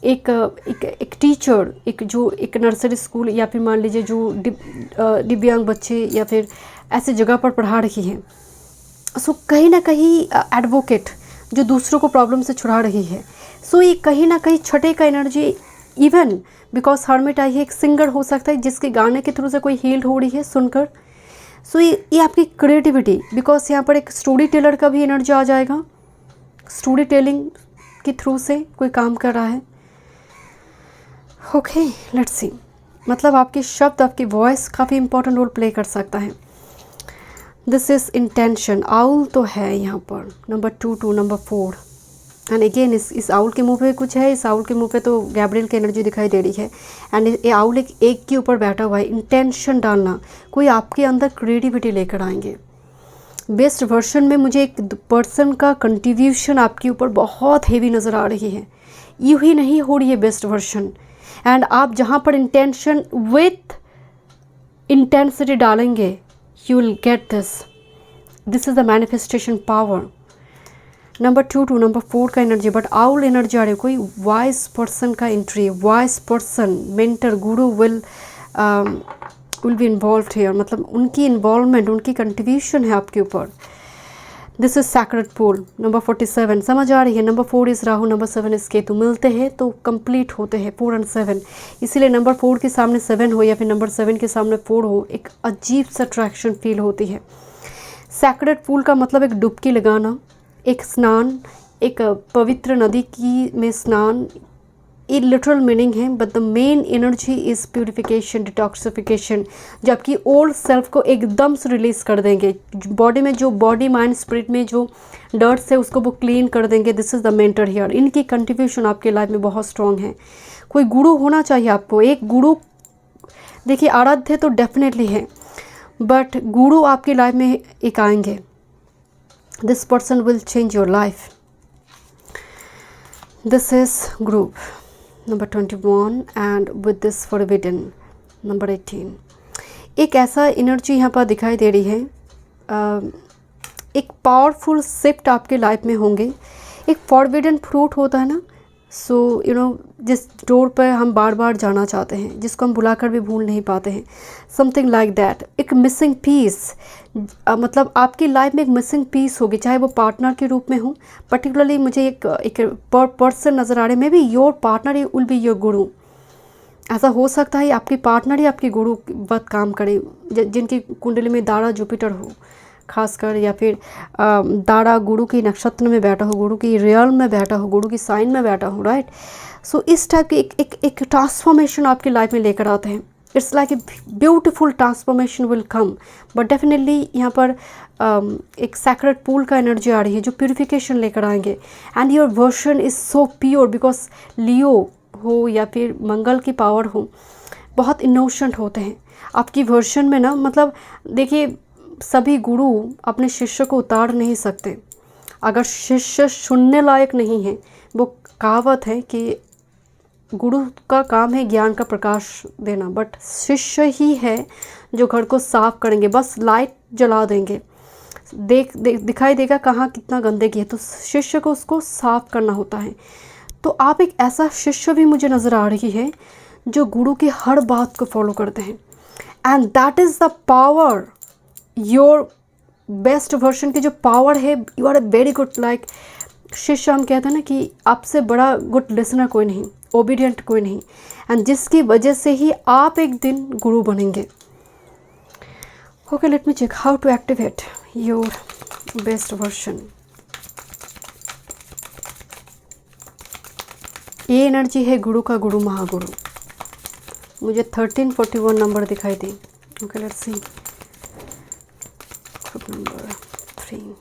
एक टीचर, एक नर्सरी स्कूल, या फिर मान लीजिए जो दिव्यांग बच्चे या फिर ऐसे जगह पर पढ़ा रही हैं। सो कहीं ना कहीं एडवोकेट जो दूसरों को प्रॉब्लम से छुड़ा रही है। सो ये कहीं ना कहीं छठे का एनर्जी, इवन बिकॉज हर्मिट आई है, एक सिंगर हो सकता है जिसके गाने के थ्रू से कोई हील्ड हो रही है सुनकर। सो ये आपकी क्रिएटिविटी, बिकॉज यहाँ पर एक स्टोरी टेलर का भी एनर्जी आ जाएगा, स्टोरी टेलिंग के थ्रू से कोई काम कर रहा है। ओके, लेट्स सी, मतलब आपके शब्द, आपकी वॉइस काफ़ी इंपॉर्टेंट रोल प्ले कर सकता है। दिस इज़ इंटेंशन, आउल तो है यहाँ पर, number 2 to number 4। And again इस आउल के मुंह पे कुछ है, इस आउल के मुंह पे तो गैब्रियल की एनर्जी दिखाई दे रही है। एंड ये आउल एक के ऊपर बैठा हुआ है। इंटेंशन डालना, कोई आपके अंदर क्रिएटिविटी लेकर आएंगे। बेस्ट वर्जन में मुझे एक पर्सन का कंट्रीब्यूशन आपके ऊपर बहुत हेवी नज़र आ रही है, यूँ ही नहीं हो रही है बेस्ट वर्जन। एंड आप जहाँ पर इंटेंशन विथ इंटेंसिटी डालेंगे, you will get this is the manifestation power. Number 2 to number 4 का एनर्जी, बट आउल एनर्जी आ रही है, कोई वाइज पर्सन का entry, wise person, mentor, guru will be involve here, मतलब उनकी इन्वॉल्वमेंट, उनकी कंट्रीब्यूशन है आपके ऊपर। This is sacred pool. Number 47 समझ आ रही है। Number 4 is Rahu, number 7 is Ketu, मिलते हैं तो कंप्लीट होते हैं 4 और 7। इसीलिए नंबर 4 के सामने 7 हो या फिर नंबर 7 के सामने 4 हो, एक अजीब सा अट्रैक्शन फील होती है। सैक्रेड पूल का मतलब एक डुबकी लगाना, एक स्नान, एक पवित्र नदी की में स्नान, ये लिटरल मीनिंग है, but the main energy is purification, detoxification, जो आपकी ओल्ड सेल्फ को एकदम से रिलीज़ कर देंगे। बॉडी में जो बॉडी माइंड स्पिरिट में जो डर्ट्स है उसको वो क्लीन कर देंगे। This is the mentor here. इनकी कंट्रीब्यूशन आपके लाइफ में बहुत स्ट्रॉन्ग है। कोई गुरु होना चाहिए आपको, एक गुरु। देखिए आराध्य तो डेफिनेटली है, बट गुरु आपकी लाइफ में एक आएंगे। This person will change your life. This is group number 21 and with this forbidden number 18। एक ऐसा एनर्जी यहाँ पर दिखाई दे रही है, एक पावरफुल शिफ्ट आपके लाइफ में होंगे। एक फॉरबिडन फ्रूट होता है ना, सो यू नो जिस डोर पर हम बार बार जाना चाहते हैं, जिसको हम बुलाकर भी भूल नहीं पाते हैं, समथिंग लाइक दैट। एक मिसिंग पीस, मतलब आपकी लाइफ में एक मिसिंग पीस होगी, चाहे वो पार्टनर के रूप में हो। पर्टिकुलरली मुझे एक पर्सन नज़र आ रहे, may be your partner will be your गुरु। ऐसा हो सकता है आपकी पार्टनर ही आपकी गुरु वक्त काम करे, जिनकी कुंडली में दारा जुपिटर हो खासकर, या फिर दारा गुरु की नक्षत्र में बैठा हो, गुरु की रियल में बैठा हो, गुरु की साइन में बैठा हो, राइट। सो इस टाइप की एक ट्रांसफॉर्मेशन आपकी लाइफ में लेकर आते हैं। It's like a beautiful transformation will come, but definitely यहाँ पर एक सैक्रेड पूल का एनर्जी आ रही है जो प्यूरिफिकेशन लेकर आएंगे। And your version is so pure, because Leo हो या फिर मंगल की पावर हो, बहुत इनोसेंट होते हैं आपकी वर्जन में ना। मतलब देखिए, सभी गुरु अपने शिष्य को उतार नहीं सकते। अगर शिष्य सुनने लायक नहीं है, वो कहावत है कि गुरु का काम है ज्ञान का प्रकाश देना, बट शिष्य ही है जो घर को साफ करेंगे, बस लाइट जला देंगे, दिखाई देगा कहाँ कितना गंदगी है, तो शिष्य को उसको साफ करना होता है। तो आप एक ऐसा शिष्य भी मुझे नज़र आ रही है जो गुरु की हर बात को फॉलो करते हैं, and that is the power. Your best version की जो पावर है, you are a very good like शिष्य। हम कहते हैं ना कि आपसे बड़ा गुड लिसनर कोई नहीं, ओबीडियंट कोई नहीं, एंड जिसकी वजह से ही आप एक दिन गुरु बनेंगे। Okay, let me check how to activate your best version. ये एनर्जी है गुरु का, गुरु महागुरु। मुझे 1341 नंबर दिखाई दी। Okay, let's see group number 3।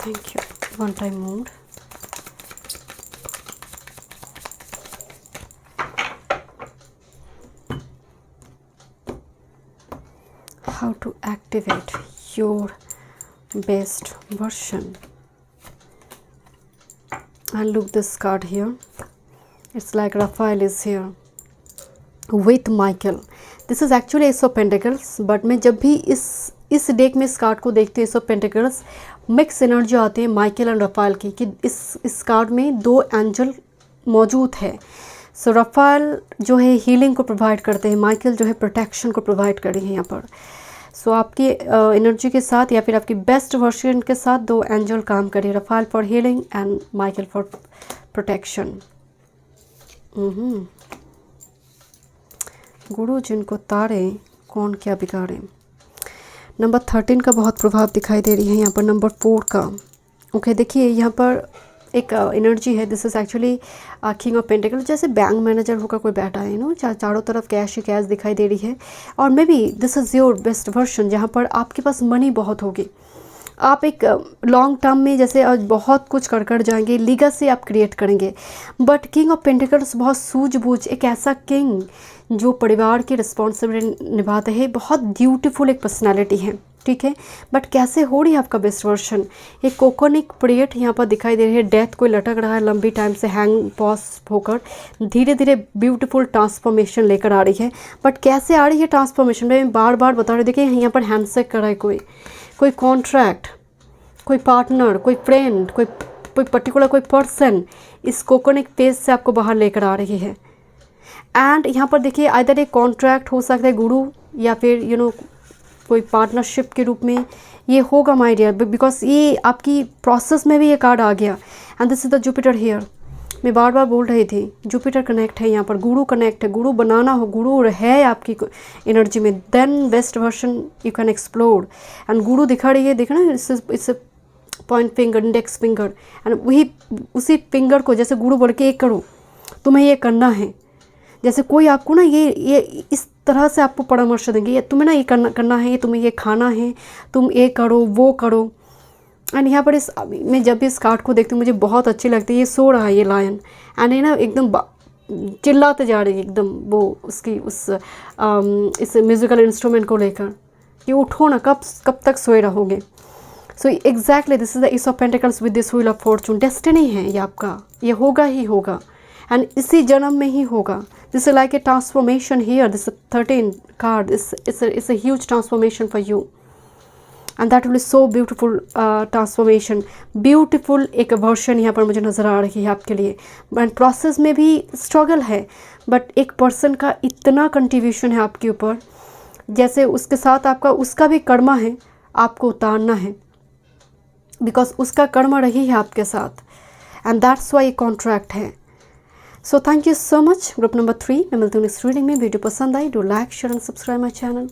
Thank you. One time more. How to activate your best version. And look this card here. It's like Raphael is here with Michael. This is actually Ace of Pentacles, but मैं जब भी इस deck में इस card को देखती हूँ, Ace of Pentacles, mix energy आती है माइकल एंड रफाल की, कि इस कार्ड में 2 एंजल मौजूद है। सो रफाल जो है हीलिंग को प्रोवाइड करते हैं, माइकल जो है प्रोटेक्शन को प्रोवाइड कर रही हैं यहाँ पर। सो आपकी एनर्जी के साथ या फिर आपकी बेस्ट वर्जन के साथ 2 एंजल काम करें, Rafale for healing and Michael for protection. गुरु जिनको तारे कौन क्या बिगाड़े। नंबर 13 का बहुत प्रभाव दिखाई दे रही है यहाँ पर, नंबर 4 का। ओके, देखिए यहाँ पर एक एनर्जी है, this is actually king of pentacle, जैसे बैंक मैनेजर होकर कोई बैठा है नो, चारों तरफ कैश ही कैश दिखाई दे रही है। और may be this is your best version, जहाँ पर आपके पास मनी बहुत होगी। आप एक लॉन्ग टर्म में जैसे आज बहुत कुछ कर जाएंगे, लीगसी आप क्रिएट करेंगे। बट किंग ऑफ पेंटिकल्स बहुत सूझबूझ, एक ऐसा किंग जो परिवार की रिस्पॉन्सिबिलिटी निभाते हैं, बहुत ब्यूटीफुल एक पर्सनालिटी है, ठीक है। बट कैसे हो रही है आपका बेस्ट वर्जन? एक कोकोनिक पीरियड यहाँ पर दिखाई दे रही है, डेथ कोई लटक रहा है लंबी टाइम से, हैंग पॉज होकर धीरे धीरे ब्यूटीफुल ट्रांसफॉर्मेशन लेकर आ रही है। बट कैसे आ रही है ट्रांसफॉर्मेशन? मैं बार बार बता रही हूँ, देखिए यहाँ पर हैंडशेक कर रहा है कोई कॉन्ट्रैक्ट, कोई पार्टनर, कोई फ्रेंड, कोई पर्टिकुलर कोई पर्सन इस कोकोनिक फेज से आपको बाहर लेकर आ रही है। एंड यहाँ पर देखिए आइदर एक कॉन्ट्रैक्ट हो सकता है गुरु, या फिर कोई पार्टनरशिप के रूप में ये होगा माय डियर, बिकॉज ये आपकी प्रोसेस में भी ये कार्ड आ गया। And this is the Jupiter here. मैं बार बार बोल रही थी जुपिटर कनेक्ट है यहाँ पर, गुरु कनेक्ट है, गुरु बनाना हो, गुरु है आपकी एनर्जी में, then best version you can explore. And गुरु दिखा रही है, देखा ना, इससे point finger, index finger, and वही उसी फिंगर को जैसे गुरु बोल के ये करो, तुम्हें ये करना है। जैसे कोई आपको ना ये इस तरह से आपको परामर्श देंगे, ये तुम्हें ना ये करना है, ये तुम्हें ये खाना है, तुम ये करो वो करो। एंड यहाँ पर मैं जब भी इस कार्ड को देखती हूँ मुझे बहुत अच्छी लगती है। ये सो रहा है ये लायन, एंड ये ना एकदम चिल्लाते जा रही है एकदम, वो उसकी इस म्यूज़िकल इंस्ट्रूमेंट को लेकर कि उठो ना, कब तक सोए रहोगे। So exactly this is the S of pentacles with this wheel of Fortune. Destiny है ये आपका, ये होगा ही होगा, एंड इसी जन्म में ही होगा। This is like a transformation here, this 13 card, it's a huge transformation for you, and that will be so beautiful transformation. Beautiful एक वर्शन यहाँ पर मुझे नज़र आ रही है आपके लिए। एंड प्रोसेस में भी स्ट्रगल है, बट एक पर्सन का इतना कंट्रीब्यूशन है आपके ऊपर, जैसे उसके साथ आपका उसका भी कर्मा है, आपको उतारना है, बिकॉज उसका कर्मा रही है आपके साथ, एंड दैट्स वाई कॉन्ट्रैक्ट है। So thank you so much. Group number 3 मैं मिलती हूँ नेक्स्ट रीडिंग में। वीडियो पसंद आई, do like share and subscribe my channel.